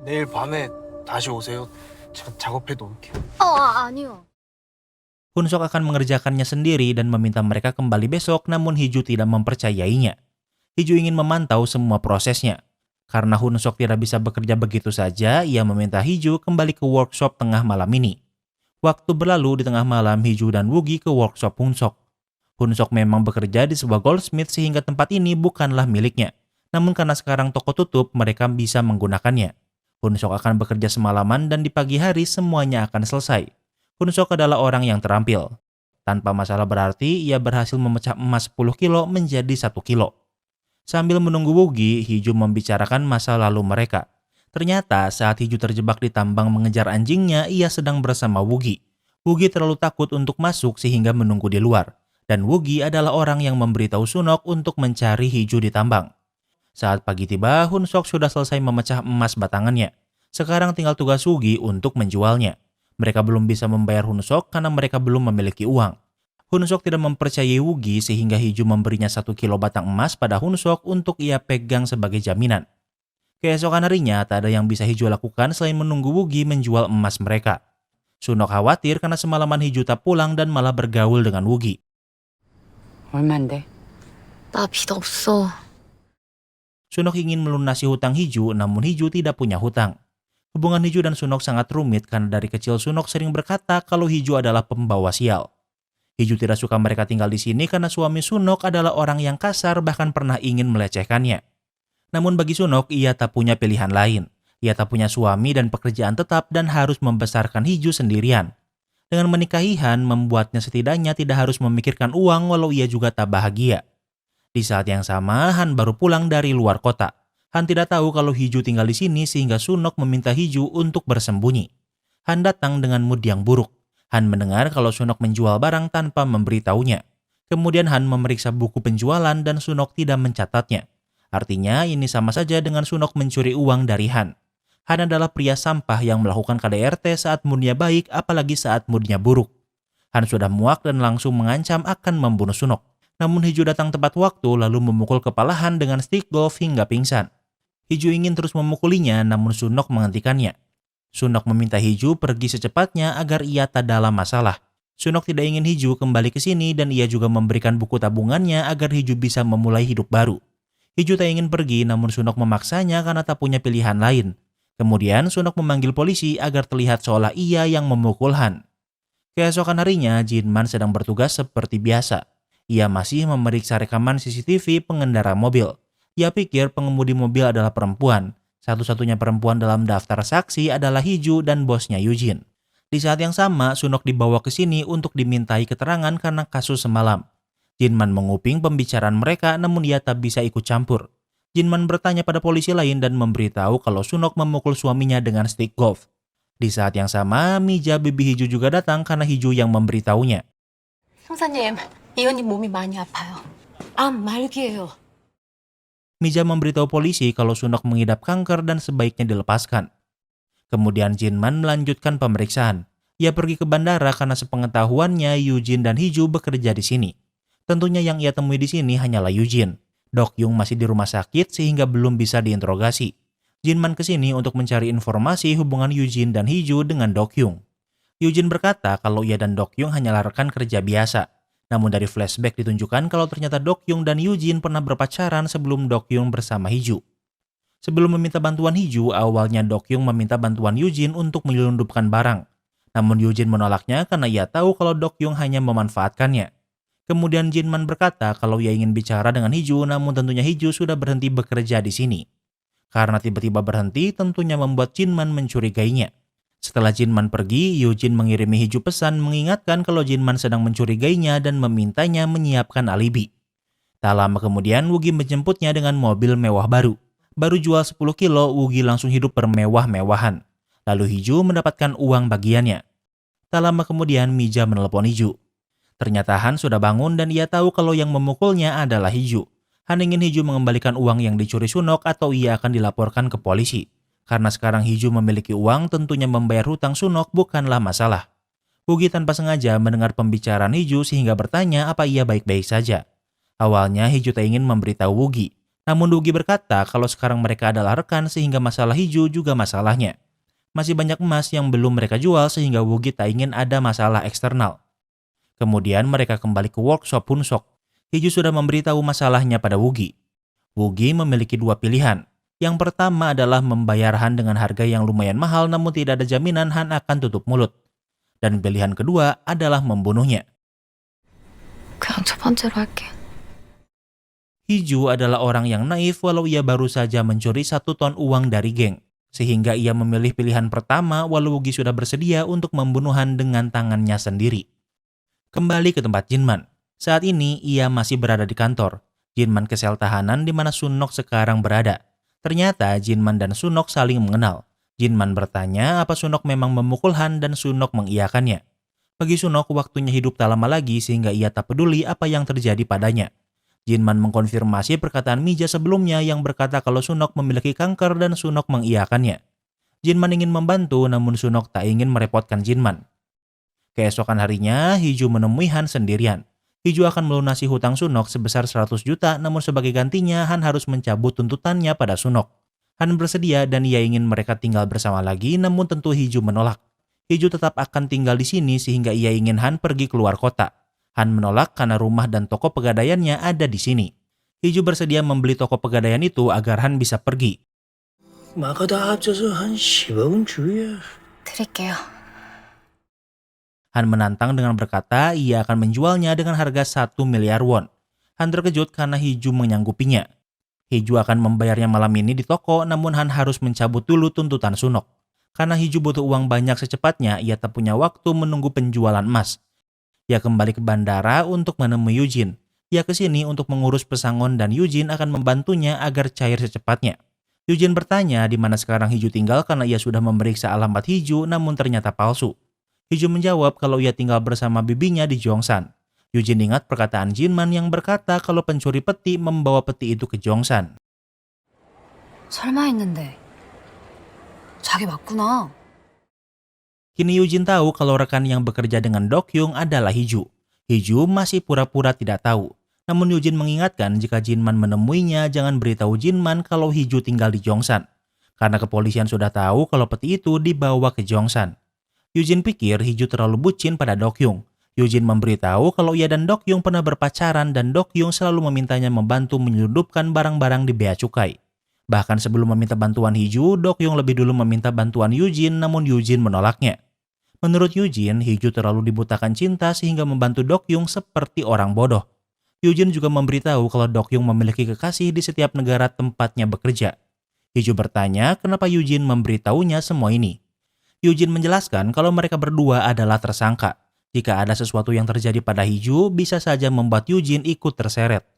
내일 밤에 다시 오세요. 제가 작업해 놓을게요. 아니요. Hunsok akan mengerjakannya sendiri dan meminta mereka kembali besok namun Hiju tidak mempercayainya. Hiju ingin memantau semua prosesnya. Karena Hunsok tidak bisa bekerja begitu saja, ia meminta Hiju kembali ke workshop tengah malam ini. Waktu berlalu di tengah malam Hiju dan Woogie ke workshop Hunsok. Hunsok memang bekerja di sebuah goldsmith sehingga tempat ini bukanlah miliknya. Namun karena sekarang toko tutup, mereka bisa menggunakannya. Hunsok akan bekerja semalaman dan di pagi hari semuanya akan selesai. Hunsok adalah orang yang terampil. Tanpa masalah berarti, ia berhasil memecah emas 10 kilo menjadi 1 kilo. Sambil menunggu Woogie, Hiju membicarakan masa lalu mereka. Ternyata saat Hiju terjebak di tambang mengejar anjingnya, ia sedang bersama Woogie. Woogie terlalu takut untuk masuk sehingga menunggu di luar. Dan Woogie adalah orang yang memberitahu Sunok untuk mencari Hiju di tambang. Saat pagi tiba, Hunsok sudah selesai memecah emas batangannya. Sekarang tinggal tugas Woogie untuk menjualnya. Mereka belum bisa membayar Hunsok karena mereka belum memiliki uang. Hunsok tidak mempercayai Woogie sehingga Hiju memberinya 1 kilo batang emas pada Hunsok untuk ia pegang sebagai jaminan. Keesokan harinya, tak ada yang bisa Hiju lakukan selain menunggu Woogie menjual emas mereka. Sunok khawatir karena semalaman Hiju tak pulang dan malah bergaul dengan Woogie. 얼만데? 나 빚 없어. Sunok ingin melunasi hutang Hiju, namun Hiju tidak punya hutang. Hubungan Hiju dan Sunok sangat rumit karena dari kecil Sunok sering berkata kalau Hiju adalah pembawa sial. Hiju tidak suka mereka tinggal di sini karena suami Sunok adalah orang yang kasar bahkan pernah ingin melecehkannya. Namun bagi Sunok, ia tak punya pilihan lain. Ia tak punya suami dan pekerjaan tetap dan harus membesarkan Hiju sendirian. Dengan menikahi Han, membuatnya setidaknya tidak harus memikirkan uang walau ia juga tak bahagia. Di saat yang sama, Han baru pulang dari luar kota. Han tidak tahu kalau Hiju tinggal di sini sehingga Sunok meminta Hiju untuk bersembunyi. Han datang dengan mood yang buruk. Han mendengar kalau Sunok menjual barang tanpa memberitahunya. Kemudian Han memeriksa buku penjualan dan Sunok tidak mencatatnya. Artinya ini sama saja dengan Sunok mencuri uang dari Han. Han adalah pria sampah yang melakukan KDRT saat moodnya baik apalagi saat moodnya buruk. Han sudah muak dan langsung mengancam akan membunuh Sunok. Namun Hiju datang tepat waktu lalu memukul kepala Han dengan stick golf hingga pingsan. Hiju ingin terus memukulinya namun Sunok menghentikannya. Sunok meminta Hiju pergi secepatnya agar ia tak dalam masalah. Sunok tidak ingin Hiju kembali ke sini dan ia juga memberikan buku tabungannya agar Hiju bisa memulai hidup baru. Hiju tak ingin pergi namun Sunok memaksanya karena tak punya pilihan lain. Kemudian Sunok memanggil polisi agar terlihat seolah ia yang memukul Han. Keesokan harinya Jinman sedang bertugas seperti biasa. Ia masih memeriksa rekaman CCTV pengendara mobil. Ia pikir pengemudi mobil adalah perempuan. Satu-satunya perempuan dalam daftar saksi adalah Hiju dan bosnya Eugene. Di saat yang sama, Sunok dibawa ke sini untuk dimintai keterangan karena kasus semalam. Jinman menguping pembicaraan mereka namun ia tak bisa ikut campur. Jinman bertanya pada polisi lain dan memberitahu kalau Sunok memukul suaminya dengan stick golf. Di saat yang sama, Mija bibi Hiju juga datang karena Hiju yang memberitahunya. 형사님, 이혼님 몸이 많이 아파요. 암 말기예요. Mija memberitahu polisi kalau Sunok mengidap kanker dan sebaiknya dilepaskan. Kemudian Jinman melanjutkan pemeriksaan. Ia pergi ke bandara karena sepengetahuannya Eugene dan Hiju bekerja di sini. Tentunya yang ia temui di sini hanyalah Eugene. Dokyung masih di rumah sakit sehingga belum bisa diinterogasi. Jinman ke sini untuk mencari informasi hubungan Eugene dan Hiju dengan Dokyung. Eugene berkata kalau ia dan Dokyung hanyalah rekan kerja biasa. Namun dari flashback ditunjukkan kalau ternyata Dokyung dan Eugene pernah berpacaran sebelum Dokyung bersama Hiju. Sebelum meminta bantuan Hiju, awalnya Dokyung meminta bantuan Eugene untuk menyelundupkan barang. Namun Eugene menolaknya karena ia tahu kalau Dokyung hanya memanfaatkannya. Kemudian Jinman berkata kalau ia ingin bicara dengan Hiju, namun tentunya Hiju sudah berhenti bekerja di sini. Karena tiba-tiba berhenti, tentunya membuat Jinman mencurigainya. Setelah Jinman pergi, Eugene mengirimi Hiju pesan mengingatkan kalau Jinman sedang mencurigainya dan memintanya menyiapkan alibi. Tak lama kemudian, Woogie menjemputnya dengan mobil mewah baru. Baru jual 10 kilo, Woogie langsung hidup bermewah-mewahan. Lalu Hiju mendapatkan uang bagiannya. Tak lama kemudian, Mija menelepon Hiju. Ternyata Han sudah bangun dan ia tahu kalau yang memukulnya adalah Hiju. Han ingin Hiju mengembalikan uang yang dicuri Sunok atau ia akan dilaporkan ke polisi. Karena sekarang Hiju memiliki uang, tentunya membayar hutang Sunok bukanlah masalah. Woogie tanpa sengaja mendengar pembicaraan Hiju sehingga bertanya apa ia baik-baik saja. Awalnya Hiju tak ingin memberitahu Woogie. Namun Woogie berkata kalau sekarang mereka adalah rekan sehingga masalah Hiju juga masalahnya. Masih banyak emas yang belum mereka jual sehingga Woogie tak ingin ada masalah eksternal. Kemudian mereka kembali ke workshop Hunsok. Hiju sudah memberitahu masalahnya pada Woogie. Woogie memiliki dua pilihan. Yang pertama adalah membayar Han dengan harga yang lumayan mahal namun tidak ada jaminan Han akan tutup mulut. Dan pilihan kedua adalah membunuhnya. 그냥 첫 번째로 할게. Hiju adalah orang yang naif walau ia baru saja mencuri 1 ton uang dari geng. sehingga ia memilih pilihan pertama walau Wugi sudah bersedia untuk membunuh Han dengan tangannya sendiri. Kembali ke tempat Jinman. Saat ini ia masih berada di kantor. Jinman ke sel tahanan di mana Sunok sekarang berada. Ternyata Jinman dan Sunok saling mengenal. Jinman bertanya apa Sunok memang memukul Han dan Sunok mengiyakannya. Bagi Sunok, waktunya hidup tak lama lagi sehingga ia tak peduli apa yang terjadi padanya. Jinman mengkonfirmasi perkataan Mija sebelumnya yang berkata kalau Sunok memiliki kanker dan Sunok mengiyakannya. Jinman ingin membantu namun Sunok tak ingin merepotkan Jinman. Keesokan harinya, Hiju menemui Han sendirian. Hiju akan melunasi hutang Sunok sebesar 100 juta namun sebagai gantinya Han harus mencabut tuntutannya pada Sunok. Han bersedia dan ia ingin mereka tinggal bersama lagi namun tentu Hiju menolak. Hiju tetap akan tinggal di sini sehingga ia ingin Han pergi keluar kota. Han menolak karena rumah dan toko pegadaiannya ada di sini. Hiju bersedia membeli toko pegadaian itu agar Han bisa pergi. 마가 다 합쳐서 한 10억은 줘야. 드릴게요. Han menantang dengan berkata ia akan menjualnya dengan harga 1 miliar won. Han terkejut karena Hiju menyanggupinya. Hiju akan membayarnya malam ini di toko namun Han harus mencabut dulu tuntutan Sunok. Karena Hiju butuh uang banyak secepatnya, ia tak punya waktu menunggu penjualan emas. Ia kembali ke bandara untuk menemui Yujin. Ia ke sini untuk mengurus pesangon dan Yujin akan membantunya agar cair secepatnya. Yujin bertanya di mana sekarang Hiju tinggal karena ia sudah memeriksa alamat Hiju namun ternyata palsu. Hiju menjawab kalau ia tinggal bersama bibinya di Jongsan. Yujin ingat perkataan Jinman yang berkata kalau pencuri peti membawa peti itu ke Jongsan. 설마 했는데 자기 맞구나. Kini Yujin tahu kalau rekan yang bekerja dengan Dokyung adalah Hiju. Hiju masih pura-pura tidak tahu. Namun Yujin mengingatkan jika Jinman menemuinya jangan beritahu Jinman kalau Hiju tinggal di Jongsan. Karena kepolisian sudah tahu kalau peti itu dibawa ke Jongsan. Yujin pikir Hiju terlalu bucin pada Dokyung. Yujin memberitahu kalau ia dan Dokyung pernah berpacaran dan Dokyung selalu memintanya membantu menyelundupkan barang-barang di bea cukai. Bahkan sebelum meminta bantuan Hiju, Dokyung lebih dulu meminta bantuan Yujin namun Yujin menolaknya. Menurut Yujin, Hiju terlalu dibutakan cinta sehingga membantu Dokyung seperti orang bodoh. Yujin juga memberitahu kalau Dokyung memiliki kekasih di setiap negara tempatnya bekerja. Hiju bertanya kenapa Yujin memberitahunya semua ini. Yujin menjelaskan kalau mereka berdua adalah tersangka. Jika ada sesuatu yang terjadi pada Hiju, bisa saja membuat Yujin ikut terseret.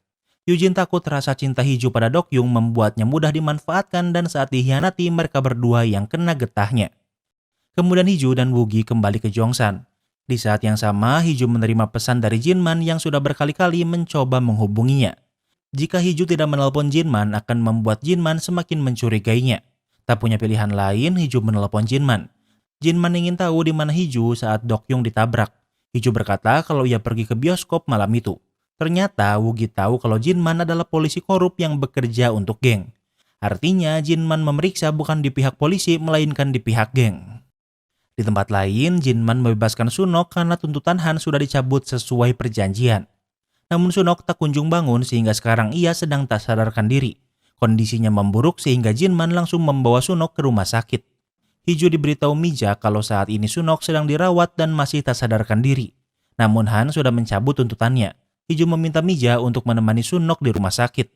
Yujin takut rasa cinta Hiju pada Dokyung membuatnya mudah dimanfaatkan dan saat dikhianati mereka berdua yang kena getahnya. Kemudian Hiju dan Wugi kembali ke Jongsan. Di saat yang sama, Hiju menerima pesan dari Jinman yang sudah berkali-kali mencoba menghubunginya. Jika Hiju tidak menelpon Jinman akan membuat Jinman semakin mencurigainya. Tak punya pilihan lain, Hiju menelpon Jinman. Jinman ingin tahu di mana Hiju saat Dokyung ditabrak. Hiju berkata kalau ia pergi ke bioskop malam itu. Ternyata Wugi tahu kalau Jinman adalah polisi korup yang bekerja untuk geng. Artinya Jinman memeriksa bukan di pihak polisi melainkan di pihak geng. Di tempat lain, Jinman membebaskan Sunok karena tuntutan Han sudah dicabut sesuai perjanjian. Namun Sunok tak kunjung bangun sehingga sekarang ia sedang tak sadarkan diri. Kondisinya memburuk sehingga Jinman langsung membawa Sunok ke rumah sakit. Hiju diberitahu Mija kalau saat ini Sunok sedang dirawat dan masih tak sadarkan diri. Namun Han sudah mencabut tuntutannya. Hiju meminta Mija untuk menemani Sunok di rumah sakit.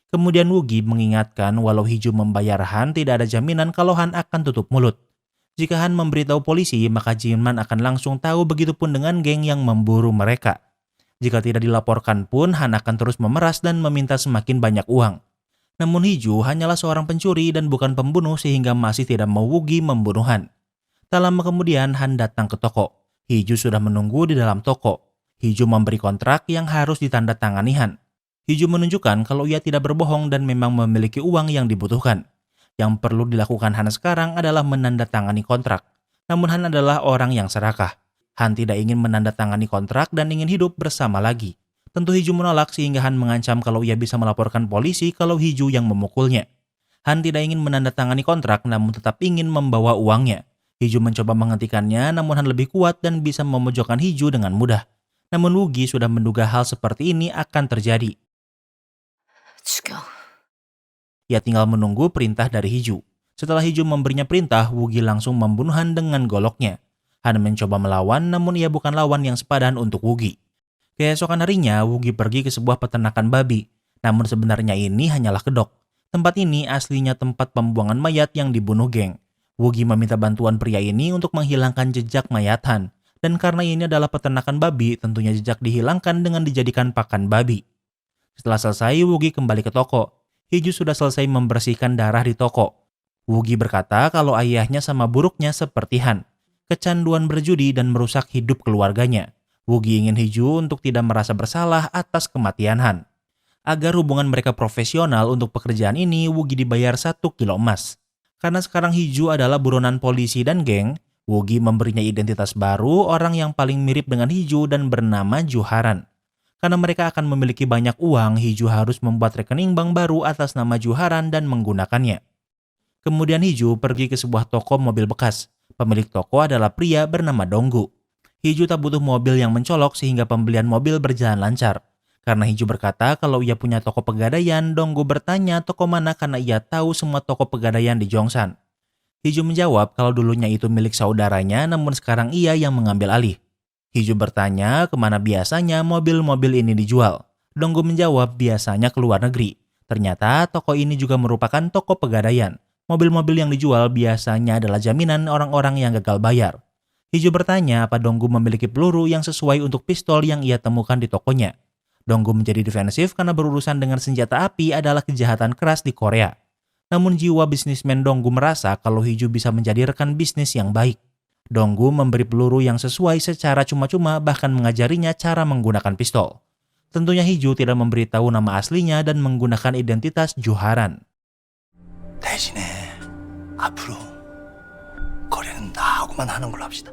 Kemudian Wugi mengingatkan walau Hiju membayar Han tidak ada jaminan kalau Han akan tutup mulut. Jika Han memberitahu polisi, maka Jinman akan langsung tahu begitupun dengan geng yang memburu mereka. Jika tidak dilaporkan pun, Han akan terus memeras dan meminta semakin banyak uang. Namun Hiju hanyalah seorang pencuri dan bukan pembunuh sehingga masih tidak mau Wugi membunuh Han. Tak lama kemudian Han datang ke toko. Hiju sudah menunggu di dalam toko. Hiju memberi kontrak yang harus ditandatangani Han. Hiju menunjukkan kalau ia tidak berbohong dan memang memiliki uang yang dibutuhkan. Yang perlu dilakukan Han sekarang adalah menandatangani kontrak. Namun Han adalah orang yang serakah. Han tidak ingin menandatangani kontrak dan ingin hidup bersama lagi. Tentu Hiju menolak sehingga Han mengancam kalau ia bisa melaporkan polisi kalau Hiju yang memukulnya. Han tidak ingin menandatangani kontrak namun tetap ingin membawa uangnya. Hiju mencoba menghentikannya namun Han lebih kuat dan bisa memojokkan Hiju dengan mudah. Namun Wugi sudah menduga hal seperti ini akan terjadi. 죽여. Ia tinggal menunggu perintah dari Hiju. Setelah Hiju memberinya perintah, Wugi langsung membunuh Han dengan goloknya. Han mencoba melawan namun ia bukan lawan yang sepadan untuk Wugi. Keesokan harinya, Wugi pergi ke sebuah peternakan babi. Namun sebenarnya ini hanyalah kedok. Tempat ini aslinya tempat pembuangan mayat yang dibunuh geng. Woogie meminta bantuan pria ini untuk menghilangkan jejak mayat Han. Dan karena ini adalah peternakan babi, tentunya jejak dihilangkan dengan dijadikan pakan babi. Setelah selesai, Woogie kembali ke toko. Hiju sudah selesai membersihkan darah di toko. Woogie berkata kalau ayahnya sama buruknya seperti Han. Kecanduan berjudi dan merusak hidup keluarganya. Woogie ingin Hiju untuk tidak merasa bersalah atas kematian Han. Agar hubungan mereka profesional untuk pekerjaan ini, Woogie dibayar 1 kilo emas. Karena sekarang Hiju adalah buronan polisi dan geng, Woogie memberinya identitas baru orang yang paling mirip dengan Hiju dan bernama Juharan. Karena mereka akan memiliki banyak uang, Hiju harus membuat rekening bank baru atas nama Juharan dan menggunakannya. Kemudian Hiju pergi ke sebuah toko mobil bekas. Pemilik toko adalah pria bernama Donggu. Hiju tak butuh mobil yang mencolok sehingga pembelian mobil berjalan lancar. Karena Hiju berkata kalau ia punya toko pegadaian, Donggu bertanya toko mana karena ia tahu semua toko pegadaian di Jongsan. Hiju menjawab kalau dulunya itu milik saudaranya namun sekarang ia yang mengambil alih. Hiju bertanya kemana biasanya mobil-mobil ini dijual. Donggu menjawab biasanya ke luar negeri. Ternyata toko ini juga merupakan toko pegadaian. Mobil-mobil yang dijual biasanya adalah jaminan orang-orang yang gagal bayar. Hiju bertanya apa Donggu memiliki peluru yang sesuai untuk pistol yang ia temukan di tokonya. Donggu menjadi defensif karena berurusan dengan senjata api adalah kejahatan keras di Korea. Namun jiwa bisnismen Donggu merasa kalau Hiju bisa menjadi rekan bisnis yang baik. Donggu memberi peluru yang sesuai secara cuma-cuma bahkan mengajarinya cara menggunakan pistol. Tentunya Hiju tidak memberitahu nama aslinya dan menggunakan identitas Juharan. 대신에 앞으로 거래는 나하고만 하는 걸로 합시다.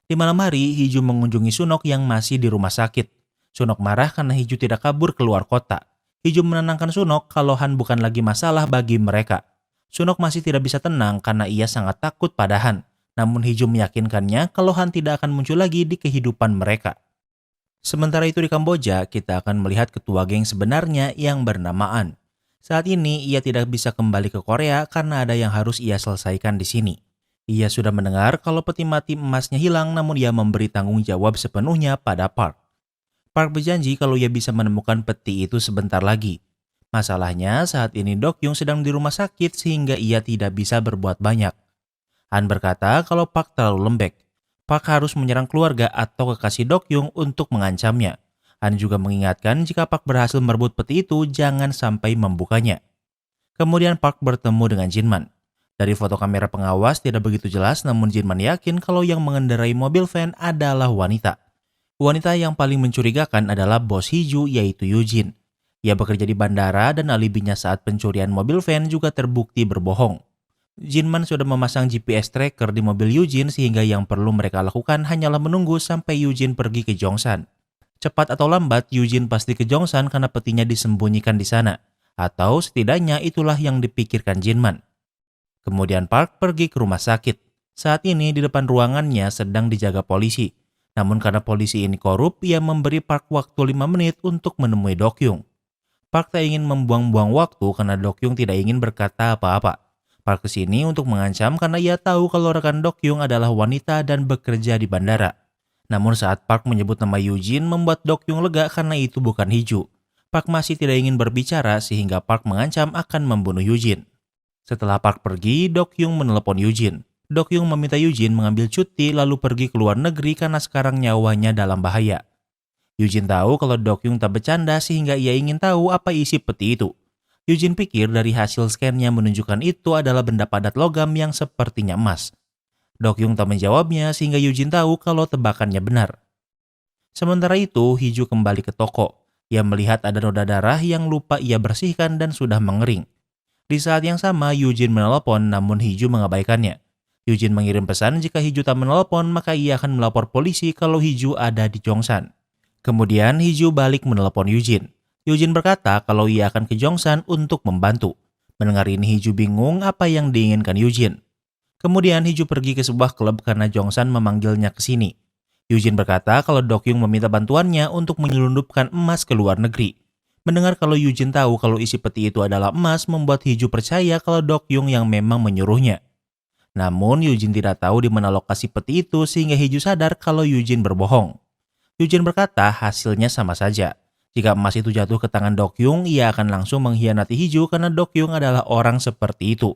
Di malam hari, Hiju mengunjungi Sunok yang masih di rumah sakit. Sunok marah karena Hiju tidak kabur keluar kota. Hiju menenangkan Sunok kalau Han bukan lagi masalah bagi mereka. Sunok masih tidak bisa tenang karena ia sangat takut pada Han. Namun Hiju meyakinkannya kalau Han tidak akan muncul lagi di kehidupan mereka. Sementara itu di Kamboja, kita akan melihat ketua geng sebenarnya yang bernama An. Saat ini ia tidak bisa kembali ke Korea karena ada yang harus ia selesaikan di sini. Ia sudah mendengar kalau peti mati emasnya hilang namun ia memberi tanggung jawab sepenuhnya pada Park. Park berjanji kalau ia bisa menemukan peti itu sebentar lagi. Masalahnya saat ini Dokyung sedang di rumah sakit sehingga ia tidak bisa berbuat banyak. Han berkata kalau Park terlalu lembek. Park harus menyerang keluarga atau kekasih Dokyung untuk mengancamnya. Han juga mengingatkan jika Park berhasil merebut peti itu jangan sampai membukanya. Kemudian Park bertemu dengan Jinman. Dari foto kamera pengawas tidak begitu jelas namun Jinman yakin kalau yang mengendarai mobil van adalah wanita. Wanita yang paling mencurigakan adalah bos Hiju yaitu Eugene. Ia bekerja di bandara dan alibinya saat pencurian mobil van juga terbukti berbohong. Jinman sudah memasang GPS tracker di mobil Eugene sehingga yang perlu mereka lakukan hanyalah menunggu sampai Eugene pergi ke Jongsan. Cepat atau lambat Eugene pasti ke Jongsan karena petinya disembunyikan di sana. Atau setidaknya itulah yang dipikirkan Jinman. Kemudian Park pergi ke rumah sakit. Saat ini di depan ruangannya sedang dijaga polisi. Namun karena polisi ini korup, ia memberi Park waktu 5 menit untuk menemui Dokyung. Park tak ingin membuang-buang waktu karena Dokyung tidak ingin berkata apa-apa. Park kesini untuk mengancam karena ia tahu kalau rekan Dokyung adalah wanita dan bekerja di bandara. Namun saat Park menyebut nama Eugene membuat Dokyung lega karena itu bukan Hiju. Park masih tidak ingin berbicara sehingga Park mengancam akan membunuh Eugene. Setelah Park pergi, Dokyung menelepon Eugene. Dokyung meminta Eugene mengambil cuti lalu pergi ke luar negeri karena sekarang nyawanya dalam bahaya. Eugene tahu kalau Dokyung tak bercanda sehingga ia ingin tahu apa isi peti itu. Eugene pikir dari hasil scan-nya menunjukkan itu adalah benda padat logam yang sepertinya emas. Dokyung tak menjawabnya sehingga Eugene tahu kalau tebakannya benar. Sementara itu, Hiju kembali ke toko. Ia melihat ada noda darah yang lupa ia bersihkan dan sudah mengering. Di saat yang sama, Eugene menelpon namun Hiju mengabaikannya. Eugene mengirim pesan jika Hiju tak menelpon maka ia akan melapor polisi kalau Hiju ada di Jongsan. Kemudian Hiju balik menelpon Eugene. Eugene berkata kalau ia akan ke Jongsan untuk membantu. Mendengar ini Hiju bingung apa yang diinginkan Eugene. Kemudian Hiju pergi ke sebuah klub karena Jongsan memanggilnya ke sini. Eugene berkata kalau Dokyung meminta bantuannya untuk menyelundupkan emas ke luar negeri. Mendengar kalau Eugene tahu kalau isi peti itu adalah emas membuat Hiju percaya kalau Dokyung yang memang menyuruhnya. Namun Eugene tidak tahu di mana lokasi peti itu sehingga Hiju sadar kalau Eugene berbohong. Eugene berkata hasilnya sama saja. Jika emas itu jatuh ke tangan Dokyung, ia akan langsung mengkhianati Hiju karena Dokyung adalah orang seperti itu.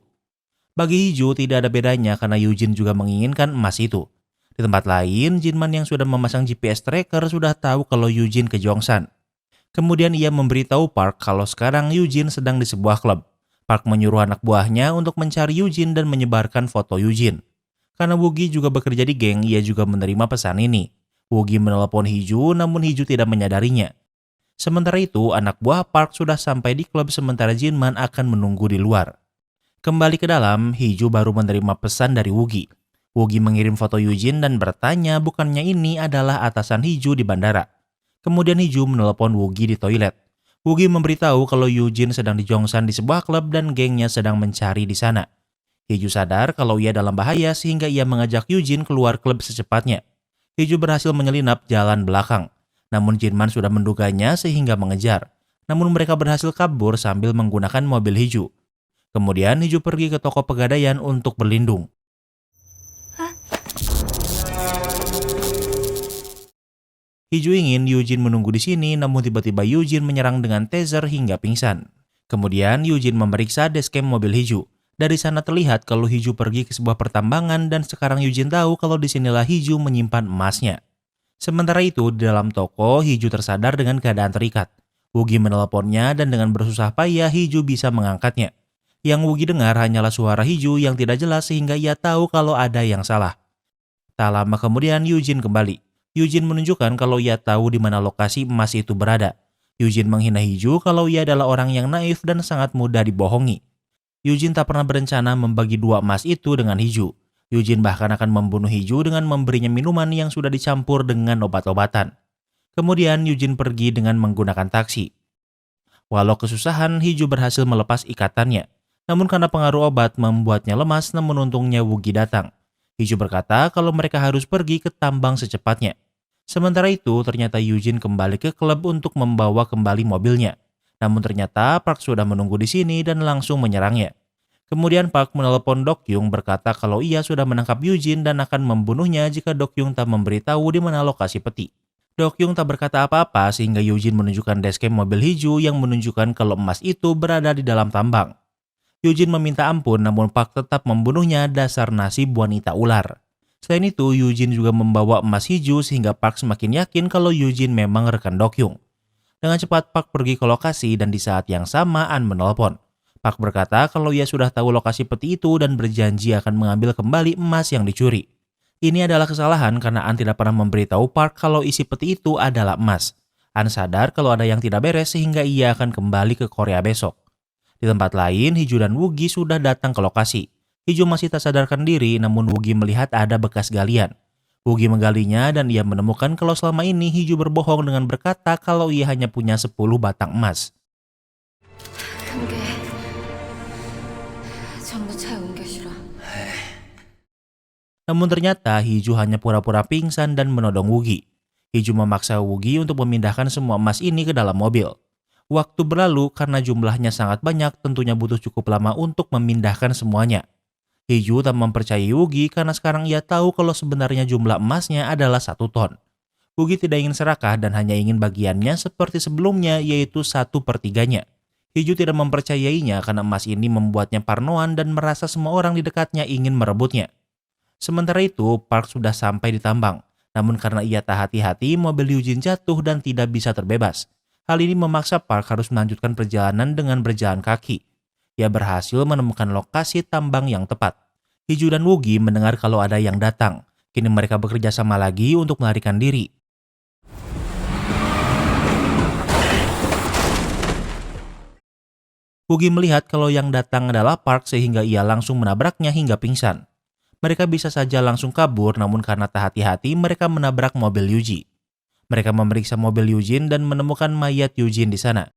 Bagi Hiju tidak ada bedanya karena Yujin juga menginginkan emas itu. Di tempat lain, Jinman yang sudah memasang GPS tracker sudah tahu kalau Yujin ke Jongsan. Kemudian ia memberitahu Park kalau sekarang Yujin sedang di sebuah klub. Park menyuruh anak buahnya untuk mencari Yujin dan menyebarkan foto Yujin. Karena Woogie juga bekerja di geng, ia juga menerima pesan ini. Woogie menelepon Hiju, namun Hiju tidak menyadarinya. Sementara itu, anak buah Park sudah sampai di klub sementara Jinman akan menunggu di luar. Kembali ke dalam, Hiju baru menerima pesan dari Woogie. Woogie mengirim foto Yujin dan bertanya bukannya ini adalah atasan Hiju di bandara. Kemudian Hiju menelepon Woogie di toilet. Woogie memberitahu kalau Yujin sedang di Jongsan di sebuah klub dan gengnya sedang mencari di sana. Hiju sadar kalau ia dalam bahaya sehingga ia mengajak Yujin keluar klub secepatnya. Hiju berhasil menyelinap jalan belakang. Namun Jinman sudah menduganya sehingga mengejar. Namun mereka berhasil kabur sambil menggunakan mobil Hiju. Kemudian Hiju pergi ke toko pegadaian untuk berlindung. Hiju ingin Yujin menunggu di sini, namun tiba-tiba Yujin menyerang dengan taser hingga pingsan. Kemudian Yujin memeriksa dashcam mobil Hiju. Dari sana terlihat kalau Hiju pergi ke sebuah pertambangan dan sekarang Yujin tahu kalau disinilah Hiju menyimpan emasnya. Sementara itu, di dalam toko, Hiju tersadar dengan keadaan terikat. Woogie meneleponnya dan dengan bersusah payah Hiju bisa mengangkatnya. Yang Woogie dengar hanyalah suara Hiju yang tidak jelas sehingga ia tahu kalau ada yang salah. Tak lama kemudian Yujin kembali. Yujin menunjukkan kalau ia tahu di mana lokasi emas itu berada. Yujin menghina Hiju kalau ia adalah orang yang naif dan sangat mudah dibohongi. Yujin tak pernah berencana membagi dua emas itu dengan Hiju. Yujin bahkan akan membunuh Hiju dengan memberinya minuman yang sudah dicampur dengan obat-obatan. Kemudian Yujin pergi dengan menggunakan taksi. Walau kesusahan, Hiju berhasil melepas ikatannya. Namun karena pengaruh obat membuatnya lemas, namun untungnya Woogie datang. Hiju berkata kalau mereka harus pergi ke tambang secepatnya. Sementara itu, ternyata Yujin kembali ke klub untuk membawa kembali mobilnya. Namun ternyata Park sudah menunggu di sini dan langsung menyerangnya. Kemudian Park menelepon Dokyung berkata kalau ia sudah menangkap Yujin dan akan membunuhnya jika Dokyung tak memberitahu di mana lokasi peti. Dokyung tak berkata apa-apa sehingga Yujin menunjukkan dashcam mobil Hiju yang menunjukkan kalau emas itu berada di dalam tambang. Yujin meminta ampun namun Park tetap membunuhnya dasar nasib wanita ular. Selain itu, Yujin juga membawa emas Hiju sehingga Park semakin yakin kalau Yujin memang rekan Dokyung. Dengan cepat Park pergi ke lokasi dan di saat yang sama An menelpon. Park berkata kalau ia sudah tahu lokasi peti itu dan berjanji akan mengambil kembali emas yang dicuri. Ini adalah kesalahan karena An tidak pernah memberitahu Park kalau isi peti itu adalah emas. An sadar kalau ada yang tidak beres sehingga ia akan kembali ke Korea besok. Di tempat lain, Hiju dan Woogie sudah datang ke lokasi. Hiju masih tak sadarkan diri, namun Woogie melihat ada bekas galian. Woogie menggalinya dan ia menemukan kalau selama ini Hiju berbohong dengan berkata kalau ia hanya punya 10 batang emas. 근데 전부 채운 게 싫어. Namun ternyata Hiju hanya pura-pura pingsan dan menodong Woogie. Hiju memaksa Woogie untuk memindahkan semua emas ini ke dalam mobil. Waktu berlalu karena jumlahnya sangat banyak, tentunya butuh cukup lama untuk memindahkan semuanya. Hiju tak mempercayai Woogie karena sekarang ia tahu kalau sebenarnya jumlah emasnya adalah 1 ton. Woogie tidak ingin serakah dan hanya ingin bagiannya seperti sebelumnya yaitu 1/3-nya. Hiju tidak mempercayainya karena emas ini membuatnya parnoan dan merasa semua orang di dekatnya ingin merebutnya. Sementara itu, Park sudah sampai di tambang. Namun karena ia tak hati-hati, mobil Yujin jatuh dan tidak bisa terbebas. Hal ini memaksa Park harus melanjutkan perjalanan dengan berjalan kaki. Ia berhasil menemukan lokasi tambang yang tepat. Hiju dan Woogie mendengar kalau ada yang datang. Kini mereka bekerja sama lagi untuk melarikan diri. Woogie melihat kalau yang datang adalah Park sehingga ia langsung menabraknya hingga pingsan. Mereka bisa saja langsung kabur namun karena tak hati-hati mereka menabrak mobil Yuji. Mereka memeriksa mobil Yujin dan menemukan mayat Yujin di sana.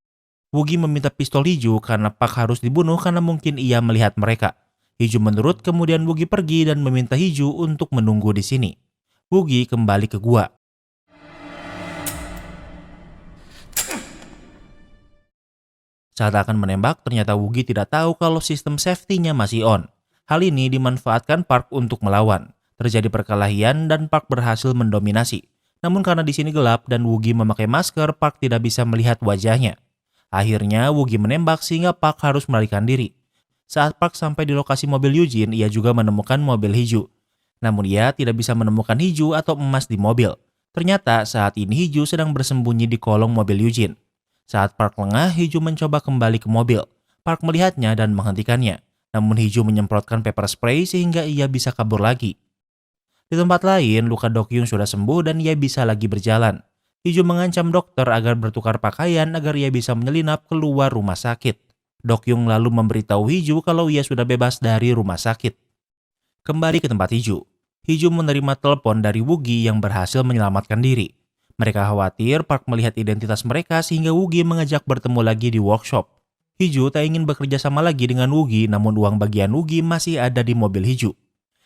Woogie meminta pistol Hiju karena Park harus dibunuh karena mungkin ia melihat mereka. Hiju menurut, kemudian Woogie pergi dan meminta Hiju untuk menunggu di sini. Woogie kembali ke gua. Saat akan menembak, ternyata Woogie tidak tahu kalau sistem safety-nya masih on. Hal ini dimanfaatkan Park untuk melawan. Terjadi perkelahian dan Park berhasil mendominasi. Namun karena di sini gelap dan Woogie memakai masker, Park tidak bisa melihat wajahnya. Akhirnya Woogie menembak sehingga Park harus melarikan diri. Saat Park sampai di lokasi mobil Eugene, ia juga menemukan mobil Hiju. Namun ia tidak bisa menemukan Hiju atau emas di mobil. Ternyata saat ini Hiju sedang bersembunyi di kolong mobil Eugene. Saat Park lengah, Hiju mencoba kembali ke mobil. Park melihatnya dan menghentikannya. Namun Hiju menyemprotkan pepper spray sehingga ia bisa kabur lagi. Di tempat lain, luka Dokyung sudah sembuh dan ia bisa lagi berjalan. Hiju mengancam dokter agar bertukar pakaian agar ia bisa menyelinap keluar rumah sakit. Dokyung lalu memberitahu Hiju kalau ia sudah bebas dari rumah sakit. Kembali ke tempat Hiju. Hiju menerima telepon dari Woogie yang berhasil menyelamatkan diri. Mereka khawatir Park melihat identitas mereka sehingga Woogie mengajak bertemu lagi di workshop. Hiju tak ingin bekerja sama lagi dengan Woogie, namun uang bagian Woogie masih ada di mobil Hiju.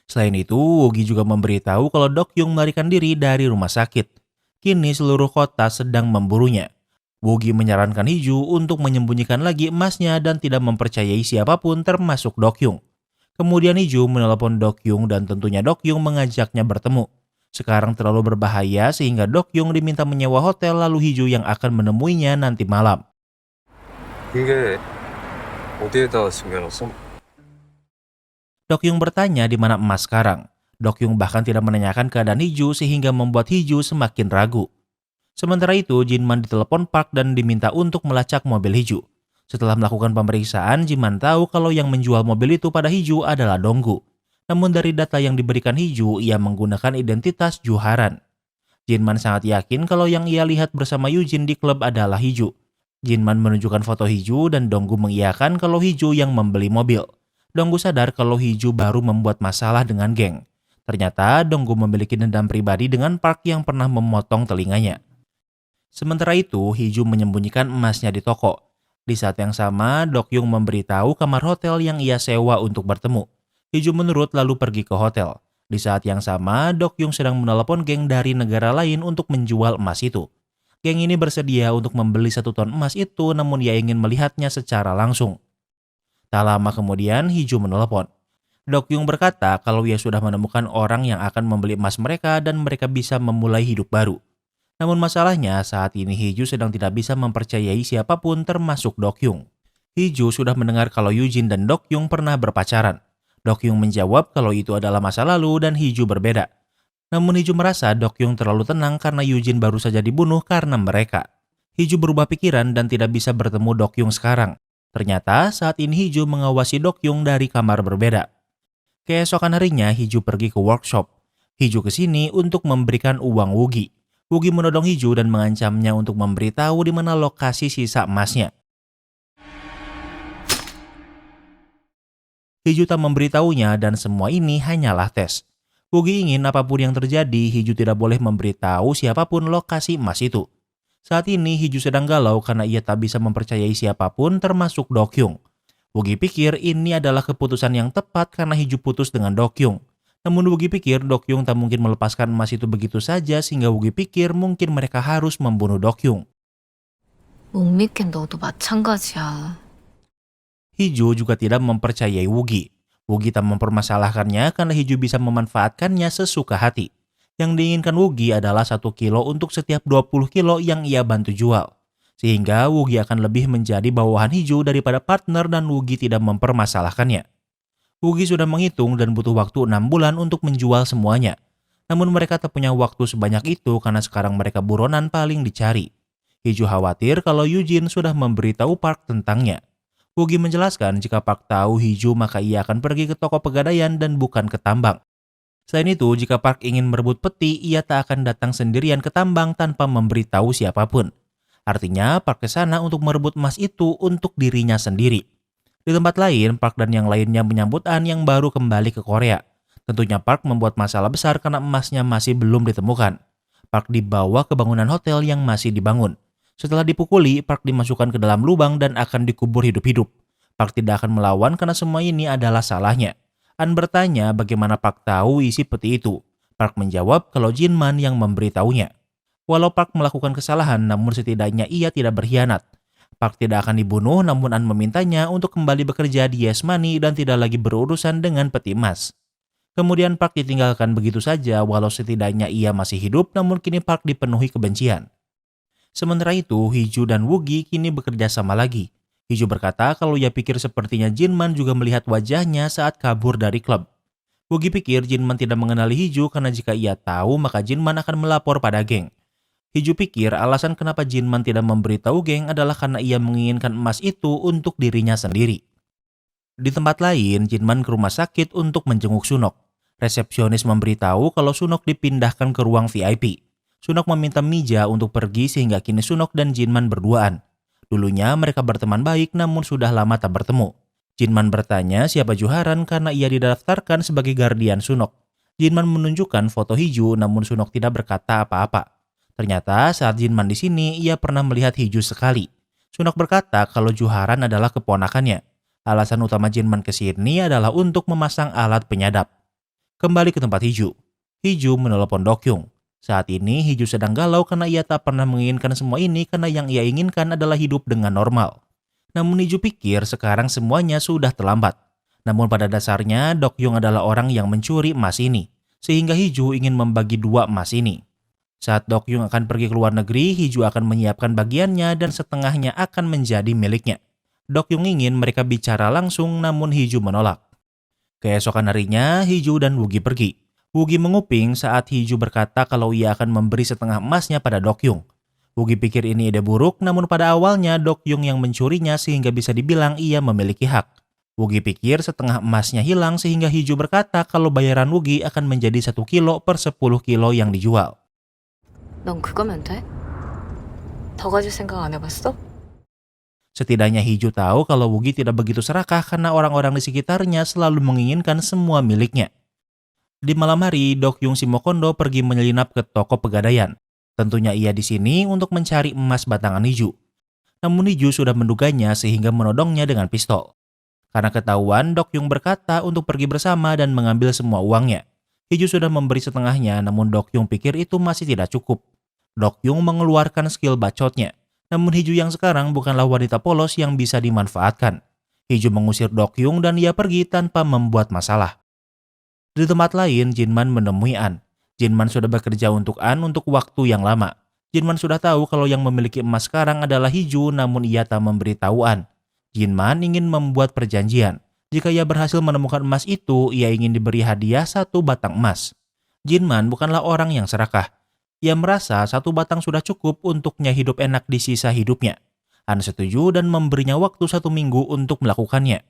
Selain itu, Woogie juga memberitahu kalau Dokyung melarikan diri dari rumah sakit. Kini seluruh kota sedang memburunya. Woogie menyarankan Hiju untuk menyembunyikan lagi emasnya dan tidak mempercayai siapapun termasuk Dokyung. Kemudian Hiju menelepon Dokyung dan tentunya Dokyung mengajaknya bertemu. Sekarang terlalu berbahaya sehingga Dokyung diminta menyewa hotel lalu Hiju yang akan menemuinya nanti malam. 이게 어디에다 숨겨놨어? Dokyung bertanya di mana emas sekarang. Dokyung bahkan tidak menanyakan keadaan Hiju sehingga membuat Hiju semakin ragu. Sementara itu, Jinman ditelepon Park dan diminta untuk melacak mobil Hiju. Setelah melakukan pemeriksaan, Jinman tahu kalau yang menjual mobil itu pada Hiju adalah Donggu. Namun dari data yang diberikan Hiju, ia menggunakan identitas Juharan. Jinman sangat yakin kalau yang ia lihat bersama Eugene di klub adalah Hiju. Jinman menunjukkan foto Hiju dan Donggu mengiyakan kalau Hiju yang membeli mobil. Donggu sadar kalau Hiju baru membuat masalah dengan geng. Ternyata Donggu memiliki dendam pribadi dengan Park yang pernah memotong telinganya. Sementara itu, Hiju menyembunyikan emasnya di toko. Di saat yang sama, Dokyung memberitahu kamar hotel yang ia sewa untuk bertemu. Hiju menurut lalu pergi ke hotel. Di saat yang sama, Dokyung sedang menelepon geng dari negara lain untuk menjual emas itu. Geng ini bersedia untuk membeli 1 ton emas itu, namun ia ingin melihatnya secara langsung. Tak lama kemudian, Hiju menelepon. Dokyung berkata kalau ia sudah menemukan orang yang akan membeli emas mereka dan mereka bisa memulai hidup baru. Namun masalahnya saat ini Hiju sedang tidak bisa mempercayai siapapun termasuk Dokyung. Hiju sudah mendengar kalau Eugene dan Dokyung pernah berpacaran. Dokyung menjawab kalau itu adalah masa lalu dan Hiju berbeda. Namun Hiju merasa Dokyung terlalu tenang karena Eugene baru saja dibunuh karena mereka. Hiju berubah pikiran dan tidak bisa bertemu Dokyung sekarang. Ternyata saat ini Hiju mengawasi Dokyung dari kamar berbeda. Keesokan harinya Hiju pergi ke workshop. Hiju ke sini untuk memberikan uang Woogie. Woogie menodong Hiju dan mengancamnya untuk memberitahu di mana lokasi sisa emasnya. Hiju tak memberitahunya dan semua ini hanyalah tes. Woogie ingin apapun yang terjadi, Hiju tidak boleh memberitahu siapapun lokasi emas itu. Saat ini Hiju sedang galau karena ia tak bisa mempercayai siapapun termasuk Dokyung. Woogie pikir ini adalah keputusan yang tepat karena Hiju putus dengan Dokyung. Namun Woogie pikir Dokyung tak mungkin melepaskan emas itu begitu saja sehingga Woogie pikir mungkin mereka harus membunuh Dokyung. 못 믿긴 너도 마찬가지야. Hiju juga tidak mempercayai Woogie. Woogie tak mempermasalahkannya karena Hiju bisa memanfaatkannya sesuka hati. Yang diinginkan Woogie adalah 1 kilo untuk setiap 20 kilo yang ia bantu jual. Sehingga Woogie akan lebih menjadi bawahan Hiju daripada partner dan Woogie tidak mempermasalahkannya. Woogie sudah menghitung dan butuh waktu 6 bulan untuk menjual semuanya. Namun mereka tak punya waktu sebanyak itu karena sekarang mereka buronan paling dicari. Hiju khawatir kalau Eugene sudah memberitahu Park tentangnya. Woogie menjelaskan jika Park tahu Hiju maka ia akan pergi ke toko pegadaian dan bukan ke tambang. Selain itu, jika Park ingin merebut peti, ia tak akan datang sendirian ke tambang tanpa memberitahu siapapun. Artinya, Park ke sana untuk merebut emas itu untuk dirinya sendiri. Di tempat lain, Park dan yang lainnya menyambut An yang baru kembali ke Korea. Tentunya Park membuat masalah besar karena emasnya masih belum ditemukan. Park dibawa ke bangunan hotel yang masih dibangun. Setelah dipukuli, Park dimasukkan ke dalam lubang dan akan dikubur hidup-hidup. Park tidak akan melawan karena semua ini adalah salahnya. An bertanya bagaimana Park tahu isi peti itu. Park menjawab kalau Jinman yang memberitahunya. Walau Park melakukan kesalahan, namun setidaknya ia tidak berkhianat. Park tidak akan dibunuh, namun An memintanya untuk kembali bekerja di Yes Money dan tidak lagi berurusan dengan peti emas. Kemudian Park ditinggalkan begitu saja walau setidaknya ia masih hidup, namun kini Park dipenuhi kebencian. Sementara itu, Hiju dan Woogie kini bekerja sama lagi. Hiju berkata kalau ia pikir sepertinya Jinman juga melihat wajahnya saat kabur dari klub. Woogie pikir Jinman tidak mengenali Hiju karena jika ia tahu maka Jinman akan melapor pada geng. Hiju pikir alasan kenapa Jinman tidak memberitahu geng adalah karena ia menginginkan emas itu untuk dirinya sendiri. Di tempat lain, Jinman ke rumah sakit untuk menjenguk Sunok. Resepsionis memberitahu kalau Sunok dipindahkan ke ruang VIP. Sunok meminta Mija untuk pergi sehingga kini Sunok dan Jinman berduaan. Dulunya mereka berteman baik namun sudah lama tak bertemu. Jinman bertanya siapa Juharan karena ia didaftarkan sebagai guardian Sunok. Jinman menunjukkan foto Hiju namun Sunok tidak berkata apa-apa. Ternyata saat Jinman di sini ia pernah melihat Hiju sekali. Sunok berkata kalau Juharan adalah keponakannya. Alasan utama Jinman ke sini adalah untuk memasang alat penyadap. Kembali ke tempat Hiju. Hiju menelepon Dokyung. Saat ini Hiju sedang galau karena ia tak pernah menginginkan semua ini karena yang ia inginkan adalah hidup dengan normal. Namun Hiju pikir sekarang semuanya sudah terlambat. Namun pada dasarnya Dokyung adalah orang yang mencuri emas ini. Sehingga Hiju ingin membagi dua emas ini. Saat Dokyung akan pergi ke luar negeri, Hiju akan menyiapkan bagiannya dan setengahnya akan menjadi miliknya. Dokyung ingin mereka bicara langsung namun Hiju menolak. Keesokan harinya Hiju dan Woogie pergi. Woogie menguping saat Hiju berkata kalau ia akan memberi setengah emasnya pada Dokyung. Woogie pikir ini ide buruk namun pada awalnya Dokyung yang mencurinya sehingga bisa dibilang ia memiliki hak. Woogie pikir setengah emasnya hilang sehingga Hiju berkata kalau bayaran Woogie akan menjadi 1 kilo per 10 kilo yang dijual. 넌 그거면 돼? 더 가질 생각 안 해봤어? Setidaknya Hiju tahu kalau Woogie tidak begitu serakah karena orang-orang di sekitarnya selalu menginginkan semua miliknya. Di malam hari, Dokyung Shimokondo pergi menyelinap ke toko pegadaian. Tentunya ia di sini untuk mencari emas batangan Hiju. Namun Hiju sudah menduganya sehingga menodongnya dengan pistol. Karena ketahuan, Dokyung berkata untuk pergi bersama dan mengambil semua uangnya. Hiju sudah memberi setengahnya, namun Dokyung pikir itu masih tidak cukup. Dokyung mengeluarkan skill bacotnya. Namun Hiju yang sekarang bukanlah wanita polos yang bisa dimanfaatkan. Hiju mengusir Dokyung dan ia pergi tanpa membuat masalah. Di tempat lain, Jinman menemui An. Jinman sudah bekerja untuk An untuk waktu yang lama. Jinman sudah tahu kalau yang memiliki emas sekarang adalah Hiju, namun ia tak memberitahu An. Jinman ingin membuat perjanjian. Jika ia berhasil menemukan emas itu, ia ingin diberi hadiah 1 batang emas. Jinman bukanlah orang yang serakah. Ia merasa 1 batang sudah cukup untuknya hidup enak di sisa hidupnya. An setuju dan memberinya waktu 1 minggu untuk melakukannya.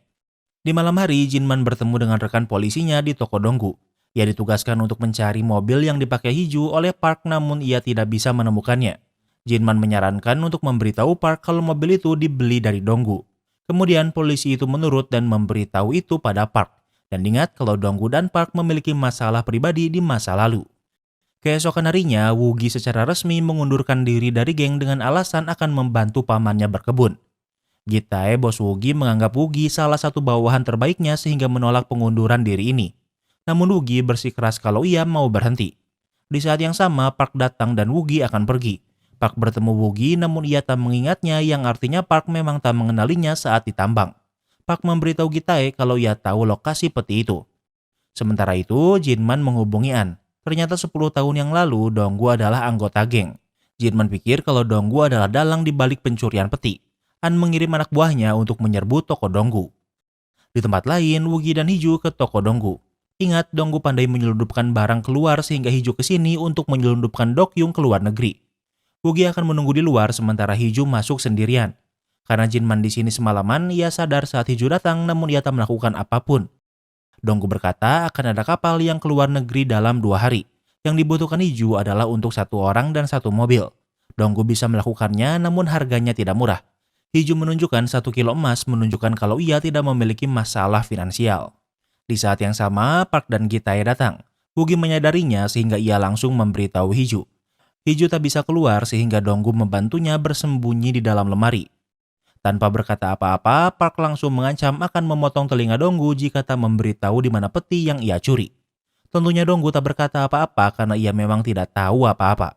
Di malam hari, Jinman bertemu dengan rekan polisinya di toko Donggu. Ia ditugaskan untuk mencari mobil yang dipakai Hiju oleh Park namun ia tidak bisa menemukannya. Jinman menyarankan untuk memberitahu Park kalau mobil itu dibeli dari Donggu. Kemudian polisi itu menurut dan memberitahu itu pada Park. Dan ingat kalau Donggu dan Park memiliki masalah pribadi di masa lalu. Keesokan harinya, Woogie secara resmi mengundurkan diri dari geng dengan alasan akan membantu pamannya berkebun. Gitae, bos Woogie, menganggap Woogie salah satu bawahan terbaiknya sehingga menolak pengunduran diri ini. Namun Woogie bersikeras kalau ia mau berhenti. Di saat yang sama, Park datang dan Woogie akan pergi. Park bertemu Woogie namun ia tak mengingatnya yang artinya Park memang tak mengenalinya saat ditambang. Park memberitahu Gitae kalau ia tahu lokasi peti itu. Sementara itu, Jinman menghubungi An. Ternyata 10 tahun yang lalu, Donggu adalah anggota geng. Jinman pikir kalau Donggu adalah dalang di balik pencurian peti. An mengirim anak buahnya untuk menyerbu toko Donggu. Di tempat lain, Woogie dan Hiju ke toko Donggu. Ingat, Donggu pandai menyelundupkan barang keluar sehingga Hiju ke sini untuk menyelundupkan Dokyung ke luar negeri. Woogie akan menunggu di luar sementara Hiju masuk sendirian. Karena Jinman di sini semalaman, ia sadar saat Hiju datang namun ia tak melakukan apapun. Donggu berkata akan ada kapal yang keluar negeri dalam 2 hari. Yang dibutuhkan Hiju adalah untuk 1 orang dan 1 mobil. Donggu bisa melakukannya namun harganya tidak murah. Hiju menunjukkan 1 kilo emas menunjukkan kalau ia tidak memiliki masalah finansial. Di saat yang sama, Park dan Gitae datang. Woogie menyadarinya sehingga ia langsung memberitahu Hiju. Hiju tak bisa keluar sehingga Donggu membantunya bersembunyi di dalam lemari. Tanpa berkata apa-apa, Park langsung mengancam akan memotong telinga Donggu jika tak memberitahu di mana peti yang ia curi. Tentunya Donggu tak berkata apa-apa karena ia memang tidak tahu apa-apa.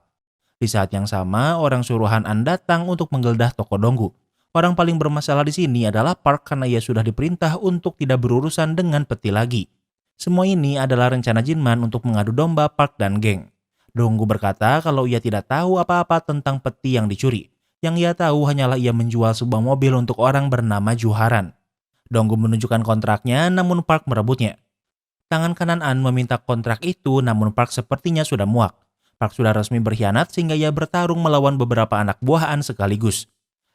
Di saat yang sama, orang suruhan An datang untuk menggeledah toko Donggu. Orang paling bermasalah di sini adalah Park karena ia sudah diperintah untuk tidak berurusan dengan peti lagi. Semua ini adalah rencana Jinman untuk mengadu domba Park dan geng. Donggu berkata kalau ia tidak tahu apa-apa tentang peti yang dicuri. Yang ia tahu hanyalah ia menjual sebuah mobil untuk orang bernama Juharan. Donggu menunjukkan kontraknya, namun Park merebutnya. Tangan kanan An meminta kontrak itu, namun Park sepertinya sudah muak. Park sudah resmi berkhianat sehingga ia bertarung melawan beberapa anak buah An sekaligus.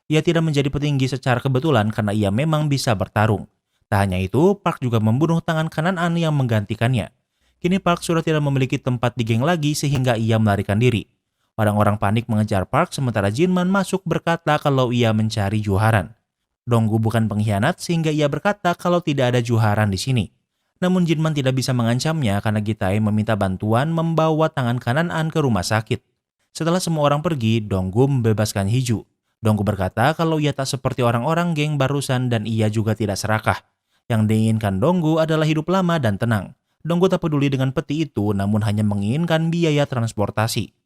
Ia tidak menjadi petinggi secara kebetulan karena ia memang bisa bertarung. Tak hanya itu, Park juga membunuh tangan kanan An yang menggantikannya. Kini Park sudah tidak memiliki tempat di geng lagi sehingga ia melarikan diri. Orang-orang panik mengejar Park sementara Jinman masuk berkata kalau ia mencari Juharan. Donggu bukan pengkhianat sehingga ia berkata kalau tidak ada Juharan di sini. Namun Jinman tidak bisa mengancamnya karena Gitae meminta bantuan membawa tangan kanan An ke rumah sakit. Setelah semua orang pergi, Donggu membebaskan Hiju. Donggu berkata kalau ia tak seperti orang-orang geng barusan dan ia juga tidak serakah. Yang diinginkan Donggu adalah hidup lama dan tenang. Donggu tak peduli dengan peti itu namun hanya menginginkan biaya transportasi.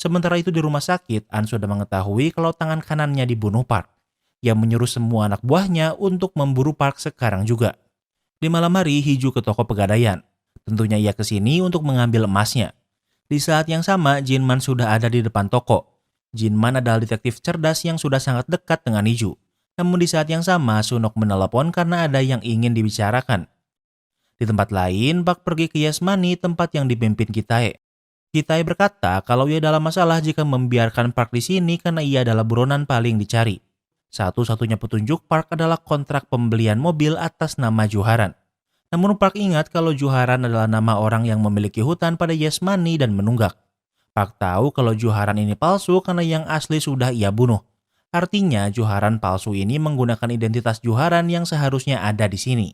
Sementara itu di rumah sakit, An sudah mengetahui kalau tangan kanannya dibunuh Park. Ia menyuruh semua anak buahnya untuk memburu Park sekarang juga. Di malam hari, Hiju ke toko pegadaian. Tentunya ia ke sini untuk mengambil emasnya. Di saat yang sama, Jinman sudah ada di depan toko. Jinman adalah detektif cerdas yang sudah sangat dekat dengan Hiju. Namun di saat yang sama, Sunok menelepon karena ada yang ingin dibicarakan. Di tempat lain, Park pergi ke Yasmani, tempat yang dipimpin Gitae. Gitae berkata kalau ia dalam masalah jika membiarkan Park di sini karena ia adalah buronan paling dicari. Satu-satunya petunjuk Park adalah kontrak pembelian mobil atas nama Juharan. Namun Park ingat kalau Juharan adalah nama orang yang memiliki hutan pada Yasmani dan menunggak. Park tahu kalau Juharan ini palsu karena yang asli sudah ia bunuh. Artinya Juharan palsu ini menggunakan identitas Juharan yang seharusnya ada di sini.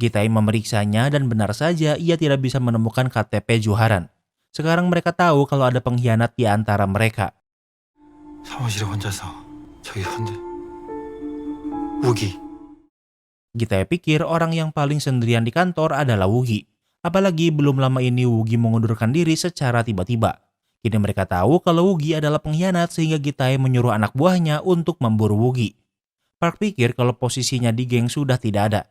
Gitae memeriksanya dan benar saja ia tidak bisa menemukan KTP Juharan. Sekarang mereka tahu kalau ada pengkhianat di antara mereka. 사무실에 혼자서 저기 혼자 우기. Gitae pikir orang yang paling sendirian di kantor adalah Wugi. Apalagi belum lama ini Wugi mengundurkan diri secara tiba-tiba. Kini mereka tahu kalau Wugi adalah pengkhianat sehingga Gitae menyuruh anak buahnya untuk memburu Wugi. Park pikir kalau posisinya di geng sudah tidak ada.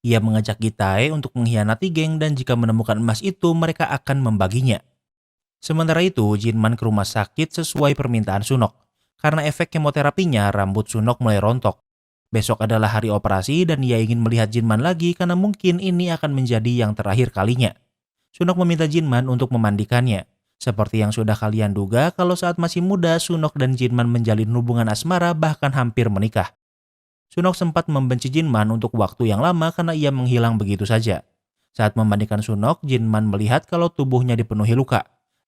Ia mengajak Gitae untuk mengkhianati geng dan jika menemukan emas itu mereka akan membaginya. Sementara itu, Jinman ke rumah sakit sesuai permintaan Sunok. Karena efek kemoterapinya, rambut Sunok mulai rontok. Besok adalah hari operasi dan ia ingin melihat Jinman lagi karena mungkin ini akan menjadi yang terakhir kalinya. Sunok meminta Jinman untuk memandikannya. Seperti yang sudah kalian duga, kalau saat masih muda, Sunok dan Jinman menjalin hubungan asmara bahkan hampir menikah. Sunok sempat membenci Jinman untuk waktu yang lama karena ia menghilang begitu saja. Saat memandikan Sunok, Jinman melihat kalau tubuhnya dipenuhi luka.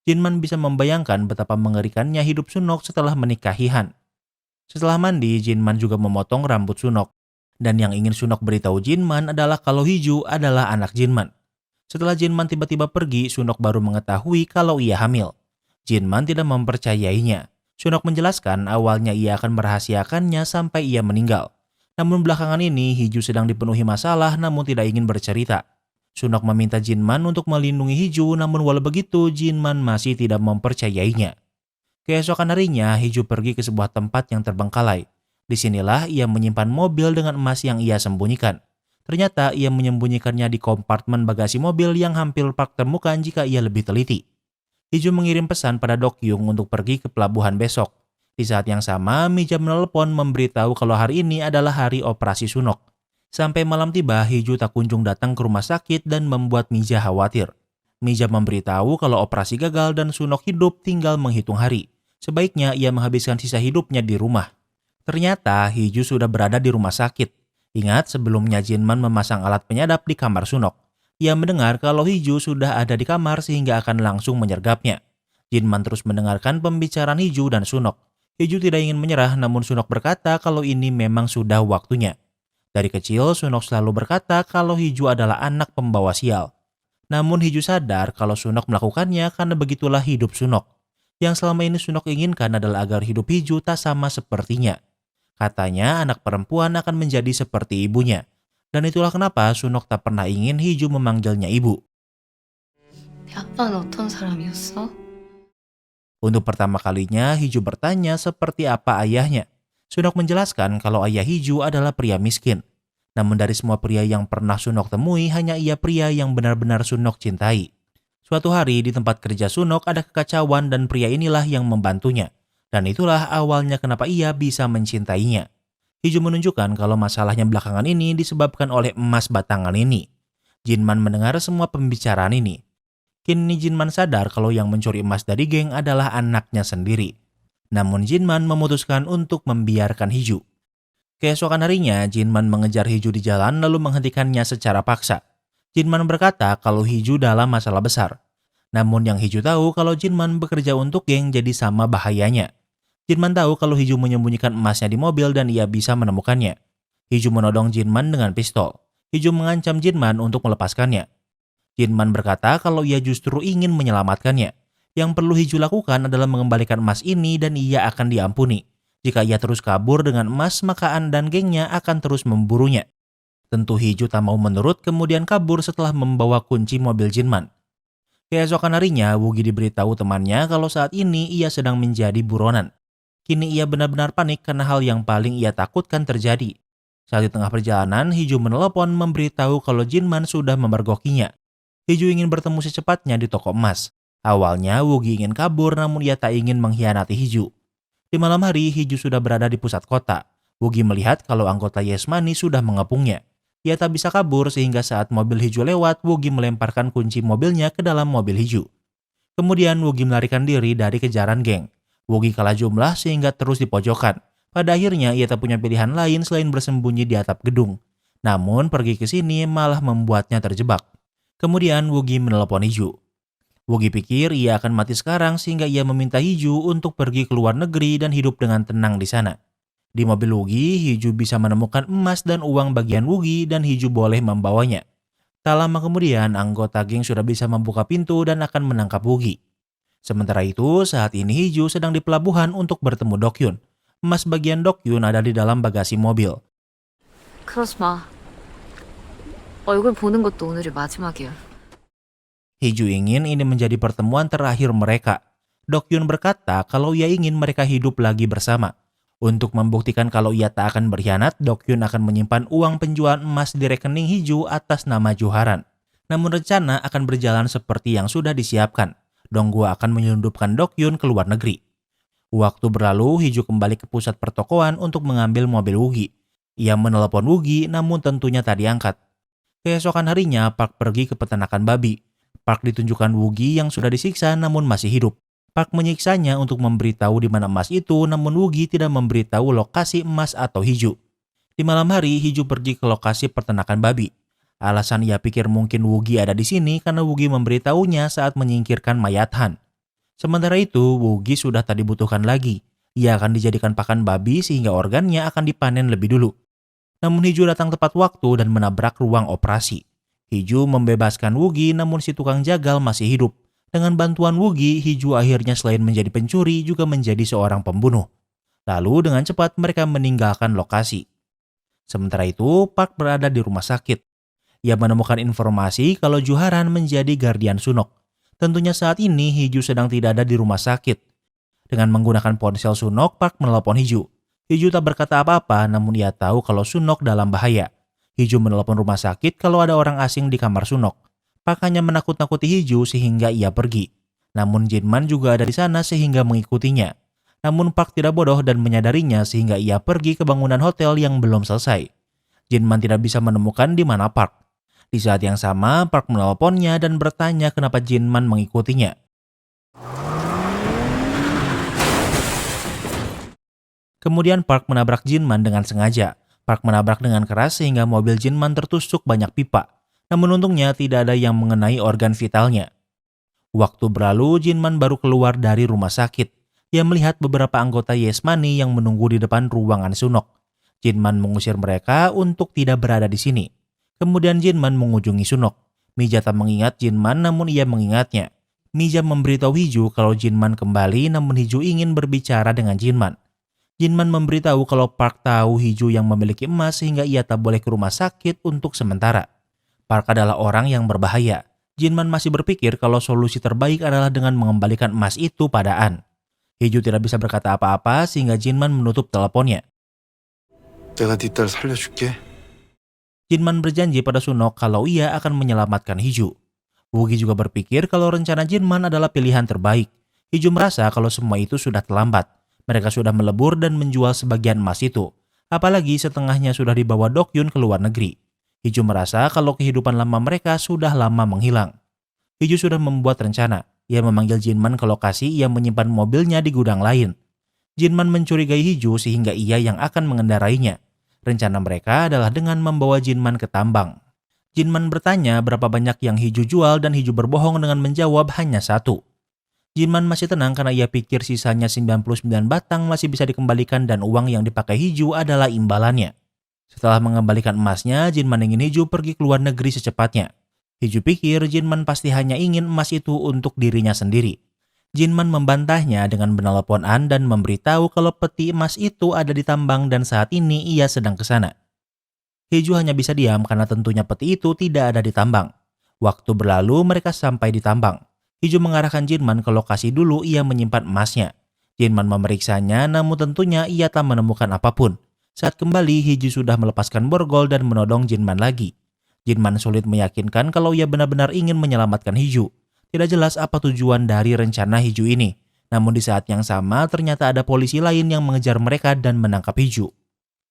Jinman bisa membayangkan betapa mengerikannya hidup Sunok setelah menikahi Han. Setelah mandi, Jinman juga memotong rambut Sunok. Dan yang ingin Sunok beritahu Jinman adalah kalau Hiju adalah anak Jinman. Setelah Jinman tiba-tiba pergi, Sunok baru mengetahui kalau ia hamil. Jinman tidak mempercayainya. Sunok menjelaskan awalnya ia akan merahasiakannya sampai ia meninggal. Namun belakangan ini Hiju sedang dipenuhi masalah namun tidak ingin bercerita. Sunok meminta Jinman untuk melindungi Hiju, namun walau begitu Jinman masih tidak mempercayainya. Keesokan harinya, Hiju pergi ke sebuah tempat yang terbengkalai. Disinilah ia menyimpan mobil dengan emas yang ia sembunyikan. Ternyata ia menyembunyikannya di kompartemen bagasi mobil yang hampir Park temukan jika ia lebih teliti. Hiju mengirim pesan pada Dokyung untuk pergi ke pelabuhan besok. Di saat yang sama, Mija menelepon memberitahu kalau hari ini adalah hari operasi Sunok. Sampai malam tiba, Hiju tak kunjung datang ke rumah sakit dan membuat Mija khawatir. Mija memberitahu kalau operasi gagal dan Sunok hidup tinggal menghitung hari. Sebaiknya ia menghabiskan sisa hidupnya di rumah. Ternyata Hiju sudah berada di rumah sakit. Ingat sebelumnya Jinman memasang alat penyadap di kamar Sunok. Ia mendengar kalau Hiju sudah ada di kamar sehingga akan langsung menyergapnya. Jinman terus mendengarkan pembicaraan Hiju dan Sunok. Hiju tidak ingin menyerah namun Sunok berkata kalau ini memang sudah waktunya. Dari kecil, Sunok selalu berkata kalau Hiju adalah anak pembawa sial. Namun Hiju sadar kalau Sunok melakukannya karena begitulah hidup Sunok. Yang selama ini Sunok inginkan adalah agar hidup Hiju tak sama sepertinya. Katanya anak perempuan akan menjadi seperti ibunya. Dan itulah kenapa Sunok tak pernah ingin Hiju memanggilnya ibu. 아빠는 어떤 사람이었어? Untuk pertama kalinya, Hiju bertanya seperti apa ayahnya. Sunok menjelaskan kalau ayah Hiju adalah pria miskin. Namun dari semua pria yang pernah Sunok temui, hanya ia pria yang benar-benar Sunok cintai. Suatu hari di tempat kerja Sunok ada kekacauan dan pria inilah yang membantunya. Dan itulah awalnya kenapa ia bisa mencintainya. Hiju menunjukkan kalau masalahnya belakangan ini disebabkan oleh emas batangan ini. Jinman mendengar semua pembicaraan ini. Kini Jinman sadar kalau yang mencuri emas dari geng adalah anaknya sendiri. Namun Jinman memutuskan untuk membiarkan Hiju. Keesokan harinya, Jinman mengejar Hiju di jalan lalu menghentikannya secara paksa. Jinman berkata kalau Hiju dalam masalah besar. Namun yang Hiju tahu kalau Jinman bekerja untuk geng jadi sama bahayanya. Jinman tahu kalau Hiju menyembunyikan emasnya di mobil dan ia bisa menemukannya. Hiju menodong Jinman dengan pistol. Hiju mengancam Jinman untuk melepaskannya. Jinman berkata kalau ia justru ingin menyelamatkannya. Yang perlu Hiju lakukan adalah mengembalikan emas ini dan ia akan diampuni. Jika ia terus kabur dengan emas, maka An dan gengnya akan terus memburunya. Tentu Hiju tak mau menurut, kemudian kabur setelah membawa kunci mobil Jinman. Keesokan harinya, Woogie diberitahu temannya kalau saat ini ia sedang menjadi buronan. Kini ia benar-benar panik karena hal yang paling ia takutkan terjadi. Saat di tengah perjalanan, Hiju menelepon memberitahu kalau Jinman sudah memergokinya. Hiju ingin bertemu secepatnya di toko emas. Awalnya Woogie ingin kabur namun ia tak ingin mengkhianati Hiju. Di malam hari, Hiju sudah berada di pusat kota. Woogie melihat kalau anggota Yes Money sudah mengepungnya. Ia tak bisa kabur sehingga saat mobil Hiju lewat, Woogie melemparkan kunci mobilnya ke dalam mobil Hiju. Kemudian Woogie melarikan diri dari kejaran geng. Woogie kalah jumlah sehingga terus dipojokkan. Pada akhirnya ia tak punya pilihan lain selain bersembunyi di atap gedung. Namun pergi ke sini malah membuatnya terjebak. Kemudian Woogie menelepon Hiju. Woogie pikir ia akan mati sekarang sehingga ia meminta Hiju untuk pergi ke luar negeri dan hidup dengan tenang di sana. Di mobil Woogie, Hiju bisa menemukan emas dan uang bagian Woogie dan Hiju boleh membawanya. Tak lama kemudian, anggota geng sudah bisa membuka pintu dan akan menangkap Woogie. Sementara itu, saat ini Hiju sedang di pelabuhan untuk bertemu Dokyun. Emas bagian Dokyun ada di dalam bagasi mobil. 그러지 마. 얼굴 보는 것도 오늘이 마지막이야. Hiju ingin ini menjadi pertemuan terakhir mereka. Dokyun berkata kalau ia ingin mereka hidup lagi bersama. Untuk membuktikan kalau ia tak akan berkhianat, Dokyun akan menyimpan uang penjualan emas di rekening Hiju atas nama Joharan. Namun rencana akan berjalan seperti yang sudah disiapkan. Donggua akan menyelundupkan Dokyun ke luar negeri. Waktu berlalu, Hiju kembali ke pusat pertokoan untuk mengambil mobil Woogie. Ia menelepon Woogie namun tentunya tak diangkat. Keesokan harinya, Park pergi ke peternakan babi. Park ditunjukkan Woogie yang sudah disiksa namun masih hidup. Park menyiksanya untuk memberitahu di mana emas itu, namun Woogie tidak memberitahu lokasi emas atau Hiju. Di malam hari, Hiju pergi ke lokasi peternakan babi. Alasan ia pikir mungkin Woogie ada di sini karena Woogie memberitahunya saat menyingkirkan mayat Han. Sementara itu, Woogie sudah tak dibutuhkan lagi. Ia akan dijadikan pakan babi sehingga organnya akan dipanen lebih dulu. Namun Hiju datang tepat waktu dan menabrak ruang operasi. Hiju membebaskan Woogie namun si tukang jagal masih hidup. Dengan bantuan Woogie, Hiju akhirnya selain menjadi pencuri juga menjadi seorang pembunuh. Lalu dengan cepat mereka meninggalkan lokasi. Sementara itu, Park berada di rumah sakit. Ia menemukan informasi kalau Joharan menjadi Guardian Sunok. Tentunya saat ini Hiju sedang tidak ada di rumah sakit. Dengan menggunakan ponsel Sunok, Park menelepon Hiju. Hiju tak berkata apa-apa namun ia tahu kalau Sunok dalam bahaya. Hiju menelepon rumah sakit kalau ada orang asing di kamar Sunok. Park hanya menakut-nakuti Hiju sehingga ia pergi. Namun Jinman juga ada di sana sehingga mengikutinya. Namun Park tidak bodoh dan menyadarinya sehingga ia pergi ke bangunan hotel yang belum selesai. Jinman tidak bisa menemukan di mana Park. Di saat yang sama, Park menelponnya dan bertanya kenapa Jinman mengikutinya. Kemudian Park menabrak Jinman dengan sengaja. Park menabrak dengan keras sehingga mobil Jinman tertusuk banyak pipa. Namun untungnya tidak ada yang mengenai organ vitalnya. Waktu berlalu, Jinman baru keluar dari rumah sakit. Ia melihat beberapa anggota Yes Money yang menunggu di depan ruangan Sunok. Jinman mengusir mereka untuk tidak berada di sini. Kemudian Jinman mengunjungi Sunok. Mija tak mengingat Jinman namun ia mengingatnya. Mija memberitahu Hiju kalau Jinman kembali namun Hiju ingin berbicara dengan Jinman. Jinman memberitahu kalau Park tahu Hiju yang memiliki emas sehingga ia tak boleh ke rumah sakit untuk sementara. Park adalah orang yang berbahaya. Jinman masih berpikir kalau solusi terbaik adalah dengan mengembalikan emas itu pada An. Hiju tidak bisa berkata apa-apa sehingga Jinman menutup teleponnya. 내가 네 딸 살려줄게. Jinman berjanji pada Sunok kalau ia akan menyelamatkan Hiju. Wugi juga berpikir kalau rencana Jinman adalah pilihan terbaik. Hiju merasa kalau semua itu sudah terlambat. Mereka sudah melebur dan menjual sebagian emas itu. Apalagi setengahnya sudah dibawa Dokyun ke luar negeri. Hiju merasa kalau kehidupan lama mereka sudah lama menghilang. Hiju sudah membuat rencana. Ia memanggil Jinman ke lokasi ia menyimpan mobilnya di gudang lain. Jinman mencurigai Hiju sehingga ia yang akan mengendarainya. Rencana mereka adalah dengan membawa Jinman ke tambang. Jinman bertanya berapa banyak yang Hiju jual dan Hiju berbohong dengan menjawab hanya 1. Jinman masih tenang karena ia pikir sisanya 99 batang masih bisa dikembalikan dan uang yang dipakai Hiju adalah imbalannya. Setelah mengembalikan emasnya, Jinman ingin Hiju pergi ke luar negeri secepatnya. Hiju pikir Jinman pasti hanya ingin emas itu untuk dirinya sendiri. Jinman membantahnya dengan menelepon An dan memberitahu kalau peti emas itu ada di tambang dan saat ini ia sedang ke sana. Hiju hanya bisa diam karena tentunya peti itu tidak ada di tambang. Waktu berlalu mereka sampai di tambang. Hiju mengarahkan Jinman ke lokasi dulu ia menyimpan emasnya. Jinman memeriksanya namun tentunya ia tak menemukan apapun. Saat kembali Hiju sudah melepaskan borgol dan menodong Jinman lagi. Jinman sulit meyakinkan kalau ia benar-benar ingin menyelamatkan Hiju. Tidak jelas apa tujuan dari rencana Hiju ini. Namun di saat yang sama ternyata ada polisi lain yang mengejar mereka dan menangkap Hiju.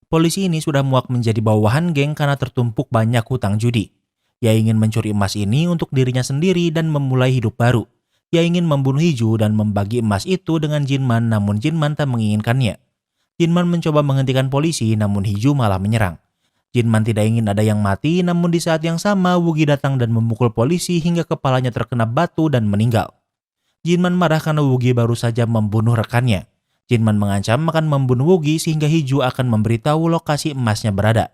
Polisi ini sudah muak menjadi bawahan geng karena tertumpuk banyak hutang judi. Ia ingin mencuri emas ini untuk dirinya sendiri dan memulai hidup baru. Ia ingin membunuh Hiju dan membagi emas itu dengan Jinman namun Jinman tak menginginkannya. Jinman mencoba menghentikan polisi namun Hiju malah menyerang. Jinman tidak ingin ada yang mati namun di saat yang sama Wugi datang dan memukul polisi hingga kepalanya terkena batu dan meninggal. Jinman marah karena Wugi baru saja membunuh rekannya. Jinman mengancam akan membunuh Wugi sehingga Hiju akan memberitahu lokasi emasnya berada.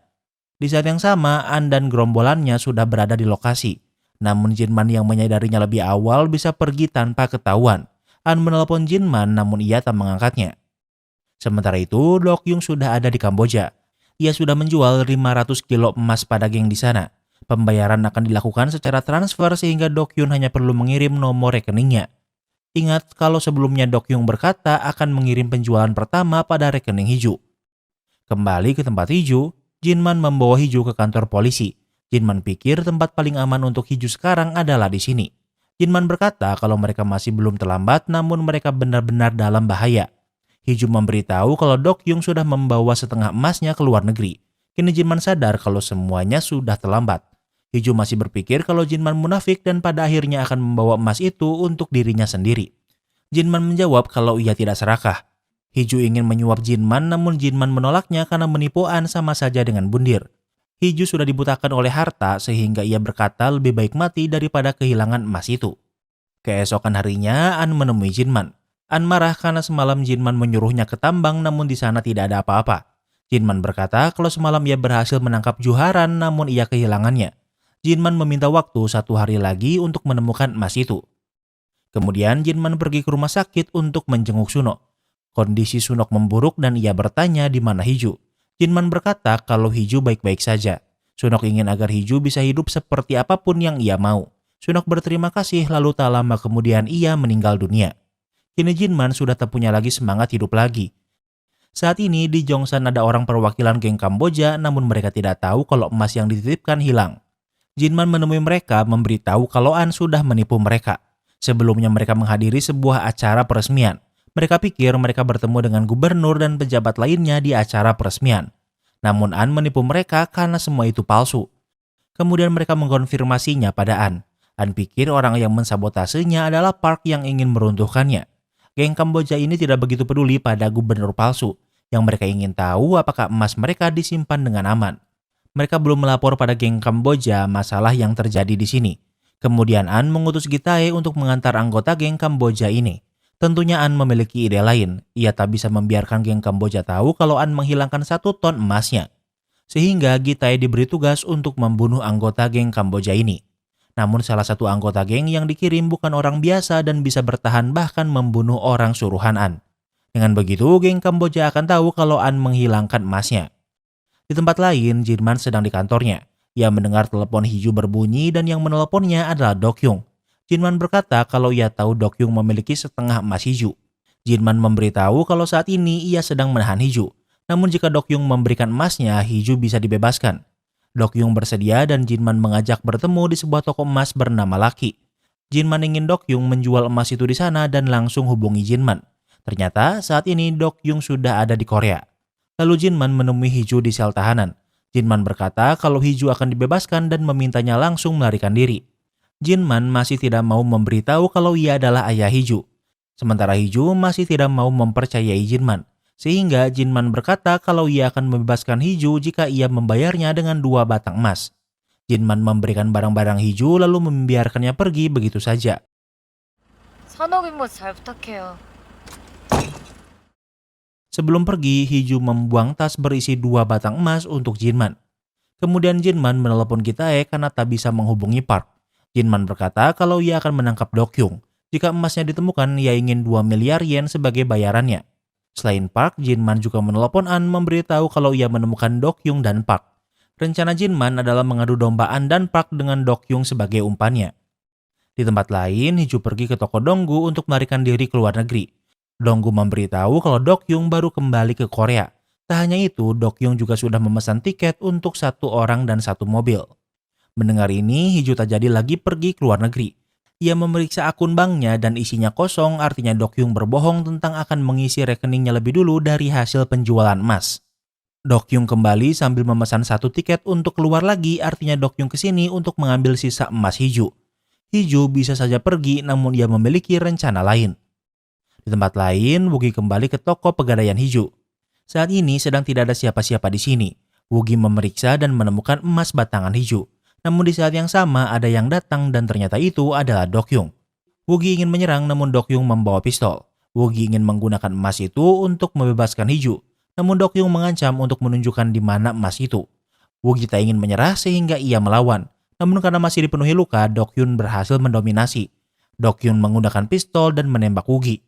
Di saat yang sama An dan gerombolannya sudah berada di lokasi. Namun Jinman yang menyadarinya lebih awal bisa pergi tanpa ketahuan. An menelepon Jinman namun ia tak mengangkatnya. Sementara itu Dokyung sudah ada di Kamboja. Ia sudah menjual 500 kilo emas pada geng di sana. Pembayaran akan dilakukan secara transfer sehingga Dokyun hanya perlu mengirim nomor rekeningnya. Ingat kalau sebelumnya Dokyung berkata akan mengirim penjualan pertama pada rekening Hiju. Kembali ke tempat Hiju, Jinman membawa Hiju ke kantor polisi. Jinman pikir tempat paling aman untuk Hiju sekarang adalah di sini. Jinman berkata kalau mereka masih belum terlambat namun mereka benar-benar dalam bahaya. Hiju memberitahu kalau Dokyung sudah membawa setengah emasnya ke luar negeri. Kini Jinman sadar kalau semuanya sudah terlambat. Hiju masih berpikir kalau Jinman munafik dan pada akhirnya akan membawa emas itu untuk dirinya sendiri. Jinman menjawab kalau ia tidak serakah. Hiju ingin menyuap Jinman namun Jinman menolaknya karena menipu An sama saja dengan bundir. Hiju sudah dibutakan oleh harta sehingga ia berkata lebih baik mati daripada kehilangan emas itu. Keesokan harinya An menemui Jinman. An marah karena semalam Jinman menyuruhnya ke tambang namun di sana tidak ada apa-apa. Jinman berkata kalau semalam ia berhasil menangkap Juharan namun ia kehilangannya. Jinman meminta waktu 1 hari lagi untuk menemukan emas itu. Kemudian Jinman pergi ke rumah sakit untuk menjenguk Sunok. Kondisi Sunok memburuk dan ia bertanya di mana Hiju. Jinman berkata kalau Hiju baik-baik saja. Sunok ingin agar Hiju bisa hidup seperti apapun yang ia mau. Sunok berterima kasih lalu tak lama kemudian ia meninggal dunia. Kini Jinman sudah tak punya lagi semangat hidup lagi. Saat ini di Jongsan ada orang perwakilan geng Kamboja namun mereka tidak tahu kalau emas yang dititipkan hilang. Jinman menemui mereka memberitahu kalau An sudah menipu mereka. Sebelumnya mereka menghadiri sebuah acara peresmian. Mereka pikir mereka bertemu dengan gubernur dan pejabat lainnya di acara peresmian. Namun An menipu mereka karena semua itu palsu. Kemudian mereka mengkonfirmasinya pada An. An pikir orang yang mensabotasenya adalah Park yang ingin meruntuhkannya. Geng Kamboja ini tidak begitu peduli pada gubernur palsu. Yang mereka ingin tahu apakah emas mereka disimpan dengan aman. Mereka belum melapor pada geng Kamboja masalah yang terjadi di sini. Kemudian An mengutus Gitae untuk mengantar anggota geng Kamboja ini. Tentunya An memiliki ide lain. Ia tak bisa membiarkan geng Kamboja tahu kalau An menghilangkan 1 ton emasnya. Sehingga Gitae diberi tugas untuk membunuh anggota geng Kamboja ini. Namun salah satu anggota geng yang dikirim bukan orang biasa dan bisa bertahan bahkan membunuh orang suruhan An. Dengan begitu, geng Kamboja akan tahu kalau An menghilangkan emasnya. Di tempat lain, Jinman sedang di kantornya. Ia mendengar telepon Hiju berbunyi dan yang meneleponnya adalah Dokyung. Jinman berkata kalau ia tahu Dokyung memiliki setengah emas Hiju. Jinman memberitahu kalau saat ini ia sedang menahan Hiju. Namun jika Dokyung memberikan emasnya, Hiju bisa dibebaskan. Dokyung bersedia dan Jinman mengajak bertemu di sebuah toko emas bernama Lucky. Jinman ingin Dokyung menjual emas itu di sana dan langsung hubungi Jinman. Ternyata saat ini Dokyung sudah ada di Korea. Lalu Jinman menemui Hiju di sel tahanan. Jinman berkata kalau Hiju akan dibebaskan dan memintanya langsung melarikan diri. Jinman masih tidak mau memberitahu kalau ia adalah ayah Hiju. Sementara Hiju masih tidak mau mempercayai Jinman. Sehingga Jinman berkata kalau ia akan membebaskan Hiju jika ia membayarnya dengan 2 batang emas. Jinman memberikan barang-barang Hiju lalu membiarkannya pergi begitu saja. 산업인모 잘 부탁해요. Sebelum pergi, Hiju membuang tas berisi 2 batang emas untuk Jinman. Kemudian Jinman menelepon Gitae karena tak bisa menghubungi Park. Jinman berkata kalau ia akan menangkap Dokyung. Jika emasnya ditemukan, ia ingin 2 miliar yen sebagai bayarannya. Selain Park, Jinman juga menelepon An memberitahu kalau ia menemukan Dokyung dan Park. Rencana Jinman adalah mengadu domba An dan Park dengan Dokyung sebagai umpannya. Di tempat lain, Hiju pergi ke toko Donggu untuk melarikan diri ke luar negeri. Donggu memberitahu kalau Dokyung baru kembali ke Korea. Tak hanya itu, Dokyung juga sudah memesan tiket untuk 1 orang dan 1 mobil. Mendengar ini, Hiju tak jadi lagi pergi ke luar negeri. Ia memeriksa akun banknya dan isinya kosong, artinya Dokyung berbohong tentang akan mengisi rekeningnya lebih dulu dari hasil penjualan emas. Dokyung kembali sambil memesan 1 tiket untuk keluar lagi, artinya Dokyung kesini untuk mengambil sisa emas Hiju. Hiju bisa saja pergi namun ia memiliki rencana lain. Di tempat lain, Wugi kembali ke toko pegadaian Hiju. Saat ini sedang tidak ada siapa-siapa di sini. Wugi memeriksa dan menemukan emas batangan Hiju. Namun di saat yang sama ada yang datang dan ternyata itu adalah Dokyung. Wugi ingin menyerang namun Dokyung membawa pistol. Wugi ingin menggunakan emas itu untuk membebaskan Hiju. Namun Dokyung mengancam untuk menunjukkan di mana emas itu. Wugi tak ingin menyerah sehingga ia melawan. Namun karena masih dipenuhi luka, Dokyung berhasil mendominasi. Dokyung menggunakan pistol dan menembak Wugi.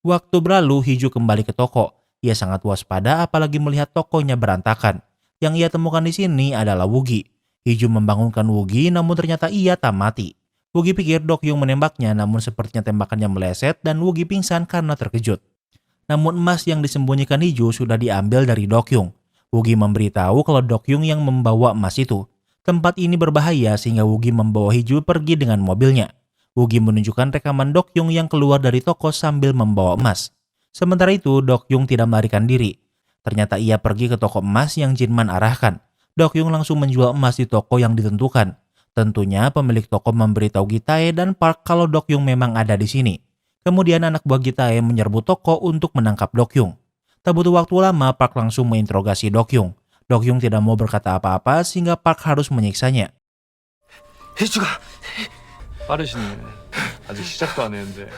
Waktu berlalu, Hiju kembali ke toko. Ia sangat waspada apalagi melihat tokonya berantakan. Yang ia temukan di sini adalah Wugi. Hiju membangunkan Wugi namun ternyata ia tak mati. Wugi pikir Dokyung menembaknya namun sepertinya tembakannya meleset dan Wugi pingsan karena terkejut. Namun emas yang disembunyikan Hiju sudah diambil dari Dokyung. Wugi memberitahu kalau Dokyung yang membawa emas itu. Tempat ini berbahaya sehingga Wugi membawa Hiju pergi dengan mobilnya. Wugi menunjukkan rekaman Dokyung yang keluar dari toko sambil membawa emas. Sementara itu Dokyung tidak melarikan diri. Ternyata ia pergi ke toko emas yang Jinman arahkan. Dokyung langsung menjual emas di toko yang ditentukan. Tentunya pemilik toko memberitahu Gitae dan Park kalau Dokyung memang ada di sini. Kemudian anak buah Gitae menyerbu toko untuk menangkap Dokyung. Tak butuh waktu lama, Park langsung menginterogasi Dokyung. Dokyung tidak mau berkata apa-apa sehingga Park harus menyiksanya. 희주가 빠르시네. 아직 시작도 안 했는데.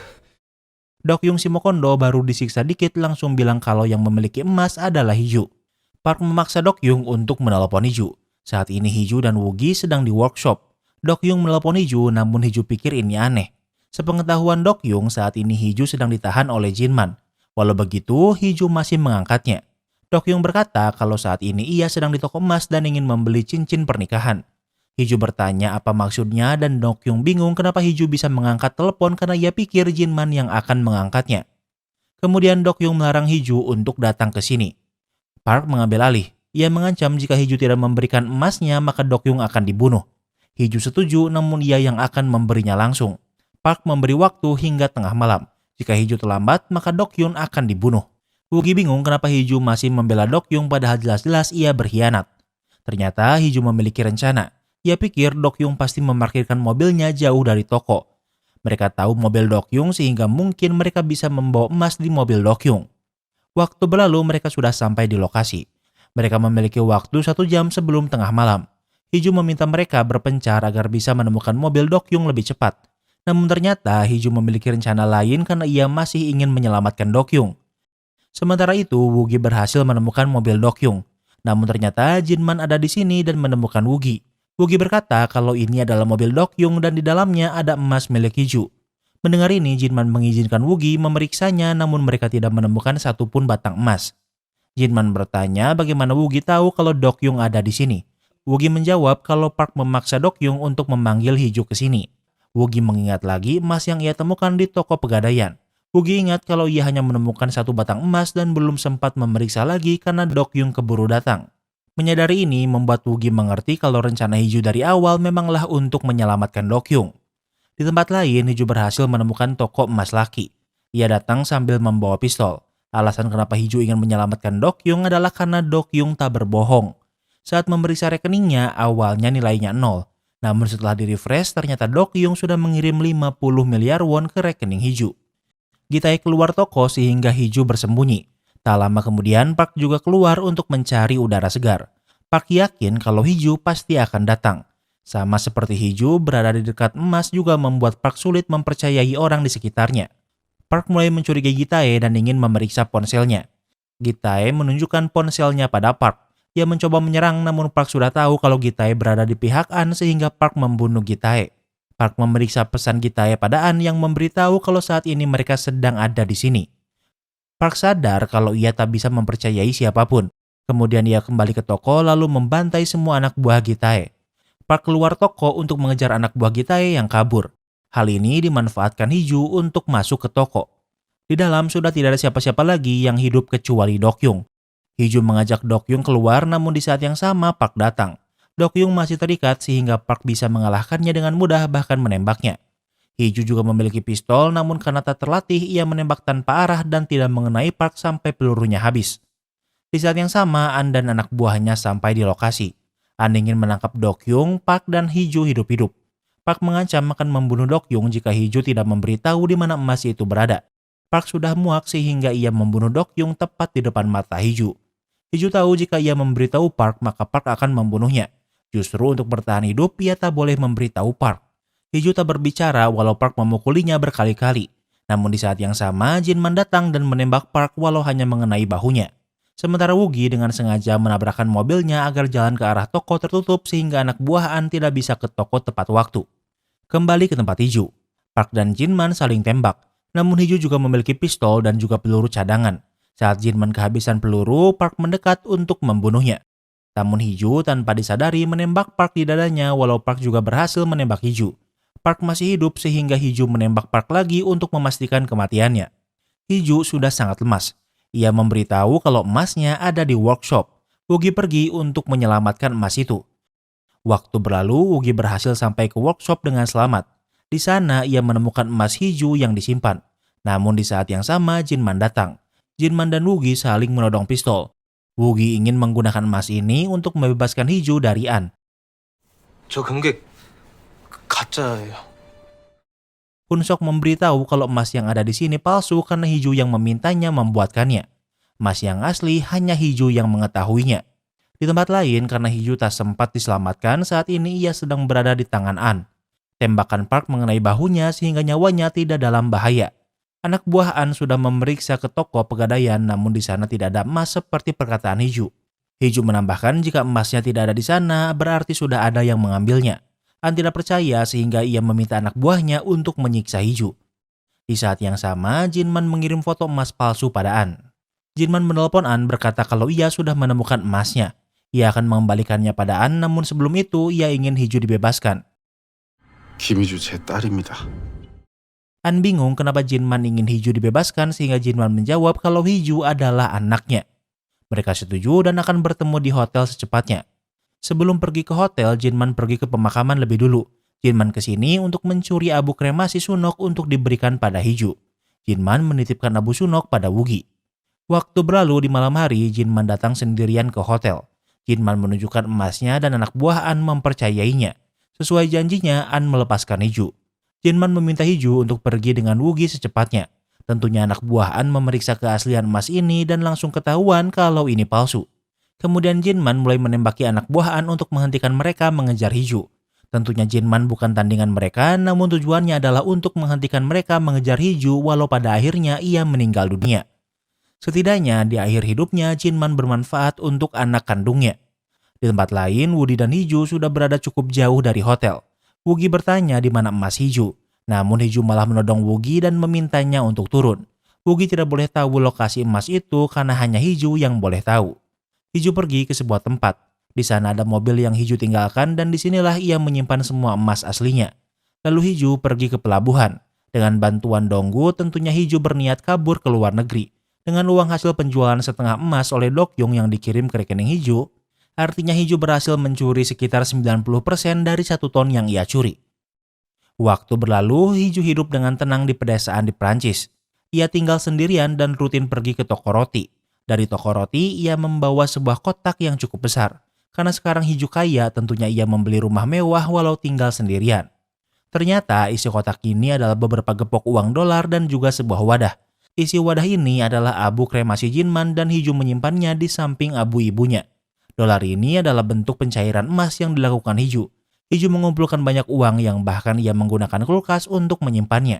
Dokyung Shimokondo baru disiksa dikit langsung bilang kalau yang memiliki emas adalah Hiju. Park memaksa Dokyung untuk menelepon Hiju. Saat ini Hiju dan Wugi sedang di workshop. Dokyung menelepon Hiju namun Hiju pikir ini aneh. Sepengetahuan Dokyung saat ini Hiju sedang ditahan oleh Jinman. Walau begitu Hiju masih mengangkatnya. Dokyung berkata kalau saat ini ia sedang di toko emas dan ingin membeli cincin pernikahan. Hiju bertanya apa maksudnya dan Dokyung bingung kenapa Hiju bisa mengangkat telepon karena ia pikir Jinman yang akan mengangkatnya. Kemudian Dokyung melarang Hiju untuk datang ke sini. Park mengambil alih. Ia mengancam jika Hiju tidak memberikan emasnya maka Dokyung akan dibunuh. Hiju setuju namun ia yang akan memberinya langsung. Park memberi waktu hingga tengah malam. Jika Hiju terlambat maka Dokyung akan dibunuh. Wugi bingung kenapa Hiju masih membela Dokyung padahal jelas-jelas ia berkhianat. Ternyata Hiju memiliki rencana. Ia pikir Dokyung pasti memarkirkan mobilnya jauh dari toko. Mereka tahu mobil Dokyung sehingga mungkin mereka bisa membawa emas di mobil Dokyung. Waktu berlalu mereka sudah sampai di lokasi. Mereka memiliki waktu 1 jam sebelum tengah malam. Hiju meminta mereka berpencar agar bisa menemukan mobil Dokyung lebih cepat. Namun ternyata Hiju memiliki rencana lain karena ia masih ingin menyelamatkan Dokyung. Sementara itu Wugi berhasil menemukan mobil Dokyung. Namun ternyata Jinman ada di sini dan menemukan Wugi. Wugi berkata kalau ini adalah mobil Dokyung dan di dalamnya ada emas milik Hiju. Mendengar ini, Jinman mengizinkan Wugi memeriksanya namun mereka tidak menemukan satupun batang emas. Jinman bertanya bagaimana Wugi tahu kalau Dokyung ada di sini. Wugi menjawab kalau Park memaksa Dokyung untuk memanggil Hiju ke sini. Wugi mengingat lagi emas yang ia temukan di toko pegadaian. Wugi ingat kalau ia hanya menemukan 1 batang emas dan belum sempat memeriksa lagi karena Dokyung keburu datang. Menyadari ini membuat Woogie mengerti kalau rencana Hiju dari awal memanglah untuk menyelamatkan Dokyung. Di tempat lain, Hiju berhasil menemukan toko emas laki. Ia datang sambil membawa pistol. Alasan kenapa Hiju ingin menyelamatkan Dokyung adalah karena Dokyung tak berbohong. Saat memeriksa rekeningnya, awalnya nilainya 0. Namun setelah di-refresh, ternyata Dokyung sudah mengirim 50 miliar won ke rekening Hiju. Gitae keluar toko sehingga Hiju bersembunyi. Tak lama kemudian, Park juga keluar untuk mencari udara segar. Park yakin kalau Hiju pasti akan datang. Sama seperti Hiju, berada di dekat emas juga membuat Park sulit mempercayai orang di sekitarnya. Park mulai mencurigai Gitae dan ingin memeriksa ponselnya. Gitae menunjukkan ponselnya pada Park. Ia mencoba menyerang namun Park sudah tahu kalau Gitae berada di pihak An sehingga Park membunuh Gitae. Park memeriksa pesan Gitae pada An yang memberitahu kalau saat ini mereka sedang ada di sini. Park sadar kalau ia tak bisa mempercayai siapapun. Kemudian ia kembali ke toko lalu membantai semua anak buah Gitae. Park keluar toko untuk mengejar anak buah Gitae yang kabur. Hal ini dimanfaatkan Hiju untuk masuk ke toko. Di dalam sudah tidak ada siapa-siapa lagi yang hidup kecuali Dokyung. Hiju mengajak Dokyung keluar namun di saat yang sama Park datang. Dokyung masih terikat sehingga Park bisa mengalahkannya dengan mudah bahkan menembaknya. Hiju juga memiliki pistol namun karena tak terlatih ia menembak tanpa arah dan tidak mengenai Park sampai pelurunya habis. Di saat yang sama An dan anak buahnya sampai di lokasi. An ingin menangkap Dokyung, Park dan Hiju hidup-hidup. Park mengancam akan membunuh Dokyung jika Hiju tidak memberitahu di mana emas itu berada. Park sudah muak sehingga ia membunuh Dokyung tepat di depan mata Hiju. Hiju tahu jika ia memberitahu Park maka Park akan membunuhnya. Justru untuk bertahan hidup ia tak boleh memberitahu Park. Hiju tak berbicara walau Park memukulinya berkali-kali. Namun di saat yang sama, Jinman datang dan menembak Park walau hanya mengenai bahunya. Sementara Woogie dengan sengaja menabrakkan mobilnya agar jalan ke arah toko tertutup sehingga anak buah An tidak bisa ke toko tepat waktu. Kembali ke tempat Hiju. Park dan Jinman saling tembak. Namun Hiju juga memiliki pistol dan juga peluru cadangan. Saat Jinman kehabisan peluru, Park mendekat untuk membunuhnya. Namun Hiju tanpa disadari menembak Park di dadanya walau Park juga berhasil menembak Hiju. Park masih hidup sehingga Hiju menembak Park lagi untuk memastikan kematiannya. Hiju sudah sangat lemas. Ia memberitahu kalau emasnya ada di workshop. Woogie pergi untuk menyelamatkan emas itu. Waktu berlalu, Woogie berhasil sampai ke workshop dengan selamat. Di sana ia menemukan emas Hiju yang disimpan. Namun di saat yang sama Jinman datang. Jinman dan Woogie saling menodong pistol. Woogie ingin menggunakan emas ini untuk membebaskan Hiju dari An. 저 금괴 가짜예요. Unsok memberitahu kalau emas yang ada di sini palsu karena Hiju yang memintanya membuatkannya. Emas yang asli hanya Hiju yang mengetahuinya. Di tempat lain karena Hiju tak sempat diselamatkan saat ini ia sedang berada di tangan An. Tembakan Park mengenai bahunya sehingga nyawanya tidak dalam bahaya. Anak buah An sudah memeriksa ke toko pegadaian namun di sana tidak ada emas seperti perkataan Hiju. Hiju menambahkan jika emasnya tidak ada di sana berarti sudah ada yang mengambilnya. An tidak percaya sehingga ia meminta anak buahnya untuk menyiksa Hiju. Di saat yang sama Jinman mengirim foto emas palsu pada An. Jinman menelpon An berkata kalau ia sudah menemukan emasnya. Ia akan mengembalikannya pada An namun sebelum itu ia ingin Hiju dibebaskan. 김희주 제 딸입니다. An bingung kenapa Jinman ingin Hiju dibebaskan sehingga Jinman menjawab kalau Hiju adalah anaknya. Mereka setuju dan akan bertemu di hotel secepatnya. Sebelum pergi ke hotel, Jinman pergi ke pemakaman lebih dulu. Jinman kesini untuk mencuri abu kremasi Sunok untuk diberikan pada Hiju. Jinman menitipkan abu Sunok pada Woogie. Waktu berlalu di malam hari, Jinman datang sendirian ke hotel. Jinman menunjukkan emasnya dan anak buah An mempercayainya. Sesuai janjinya, An melepaskan Hiju. Jinman meminta Hiju untuk pergi dengan Woogie secepatnya. Tentunya anak buah An memeriksa keaslian emas ini dan langsung ketahuan kalau ini palsu. Kemudian Jinman mulai menembaki anak buah An untuk menghentikan mereka mengejar Hiju. Tentunya Jinman bukan tandingan mereka, namun tujuannya adalah untuk menghentikan mereka mengejar Hiju walau pada akhirnya ia meninggal dunia. Setidaknya di akhir hidupnya Jinman bermanfaat untuk anak kandungnya. Di tempat lain, Woody dan Hiju sudah berada cukup jauh dari hotel. Woogie bertanya di mana emas Hiju. Namun Hiju malah menodong Woogie dan memintanya untuk turun. Woogie tidak boleh tahu lokasi emas itu karena hanya Hiju yang boleh tahu. Hiju pergi ke sebuah tempat. Di sana ada mobil yang Hiju tinggalkan dan disinilah ia menyimpan semua emas aslinya. Lalu Hiju pergi ke pelabuhan. Dengan bantuan Donggu tentunya Hiju berniat kabur ke luar negeri. Dengan uang hasil penjualan setengah emas oleh Dokyung yang dikirim ke rekening Hiju, Artinya Hiju berhasil mencuri sekitar 90% dari 1 ton yang ia curi. Waktu berlalu, Hiju hidup dengan tenang di pedesaan di Prancis. Ia tinggal sendirian dan rutin pergi ke toko roti. Dari toko roti, ia membawa sebuah kotak yang cukup besar. Karena sekarang Hiju kaya, tentunya ia membeli rumah mewah walau tinggal sendirian. Ternyata isi kotak ini adalah beberapa gepok uang dolar dan juga sebuah wadah. Isi wadah ini adalah abu kremasi Jinman dan Hiju menyimpannya di samping abu ibunya. Dolar ini adalah bentuk pencairan emas yang dilakukan Hiju. Hiju mengumpulkan banyak uang yang bahkan ia menggunakan kulkas untuk menyimpannya.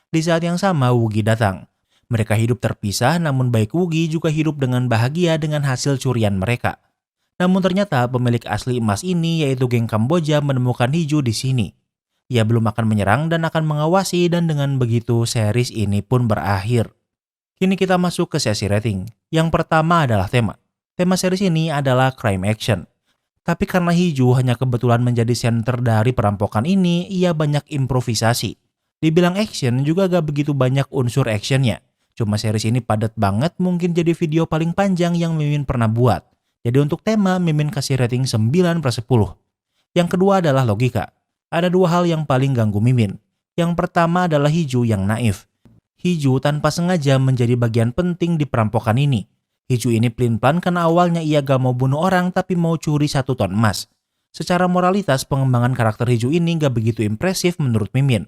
Di saat yang sama, Wugi datang. Mereka hidup terpisah, namun baik Wugi juga hidup dengan bahagia dengan hasil curian mereka. Namun ternyata pemilik asli emas ini yaitu geng Kamboja menemukan Hiju di sini. Ia belum akan menyerang dan akan mengawasi dan dengan begitu series ini pun berakhir. Kini kita masuk ke sesi rating. Yang pertama adalah tema. Tema series ini adalah crime action. Tapi karena Hiju hanya kebetulan menjadi center dari perampokan ini, ia banyak improvisasi. Dibilang action juga gak begitu banyak unsur actionnya. Cuma series ini padat banget, mungkin jadi video paling panjang yang Mimin pernah buat. Jadi untuk tema, Mimin kasih rating 9/10. Yang kedua adalah logika. Ada 2 hal yang paling ganggu Mimin. Yang pertama adalah Hiju yang naif. Hiju tanpa sengaja menjadi bagian penting di perampokan ini. Hiju ini pelin-pelan karena awalnya ia gak mau bunuh orang tapi mau curi 1 ton emas. Secara moralitas, pengembangan karakter Hiju ini gak begitu impresif menurut Mimin.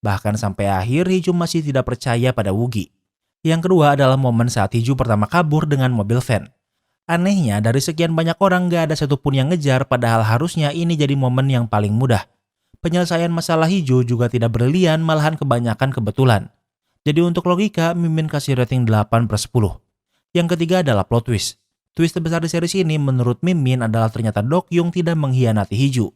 Bahkan sampai akhir Hiju masih tidak percaya pada Wugi. Yang kedua adalah momen saat Hiju pertama kabur dengan mobil van. Anehnya, dari sekian banyak orang gak ada satupun yang ngejar, padahal harusnya ini jadi momen yang paling mudah. Penyelesaian masalah Hiju juga tidak berlian, malahan kebanyakan kebetulan. Jadi untuk logika, Mimin kasih rating 8/10. Yang ketiga adalah plot twist. Twist terbesar di series ini menurut Mimin adalah ternyata Dokyung tidak mengkhianati Hiju.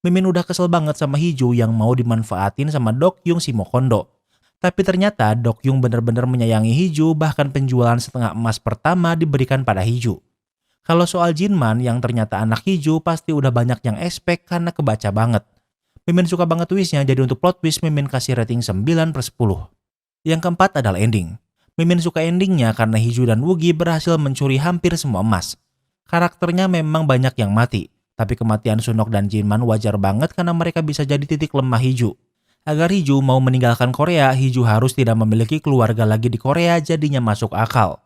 Mimin udah kesel banget sama Hiju yang mau dimanfaatin sama Dokyung si Mokondo. Tapi ternyata Dokyung benar-benar menyayangi Hiju, bahkan penjualan setengah emas pertama diberikan pada Hiju. Kalau soal Jinman yang ternyata anak Hiju pasti udah banyak yang expect karena kebaca banget. Mimin suka banget twistnya, jadi untuk plot twist Mimin kasih rating 9/10. Yang keempat adalah ending. Mimin suka endingnya karena Hiju dan Wugi berhasil mencuri hampir semua emas. Karakternya memang banyak yang mati, tapi kematian Sunok dan Jinman wajar banget karena mereka bisa jadi titik lemah Hiju. Agar Hiju mau meninggalkan Korea, Hiju harus tidak memiliki keluarga lagi di Korea, jadinya masuk akal.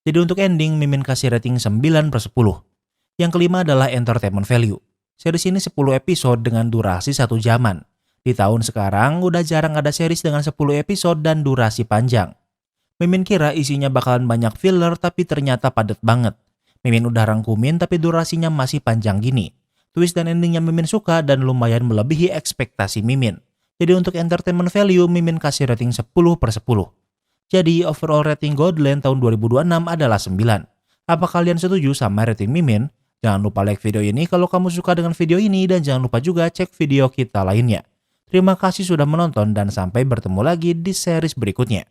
Jadi untuk ending, Mimin kasih rating 9/10. Yang kelima adalah entertainment value. Series ini 10 episode dengan durasi 1 jaman. Di tahun sekarang, udah jarang ada series dengan 10 episode dan durasi panjang. Mimin kira isinya bakalan banyak filler, tapi ternyata padat banget. Mimin udah rangkumin tapi durasinya masih panjang gini. Twist dan endingnya Mimin suka dan lumayan melebihi ekspektasi Mimin. Jadi untuk entertainment value, Mimin kasih rating 10/10. Jadi overall rating Godland tahun 2026 adalah 9. Apa kalian setuju sama rating Mimin? Jangan lupa like video ini kalau kamu suka dengan video ini dan jangan lupa juga cek video kita lainnya. Terima kasih sudah menonton dan sampai bertemu lagi di series berikutnya.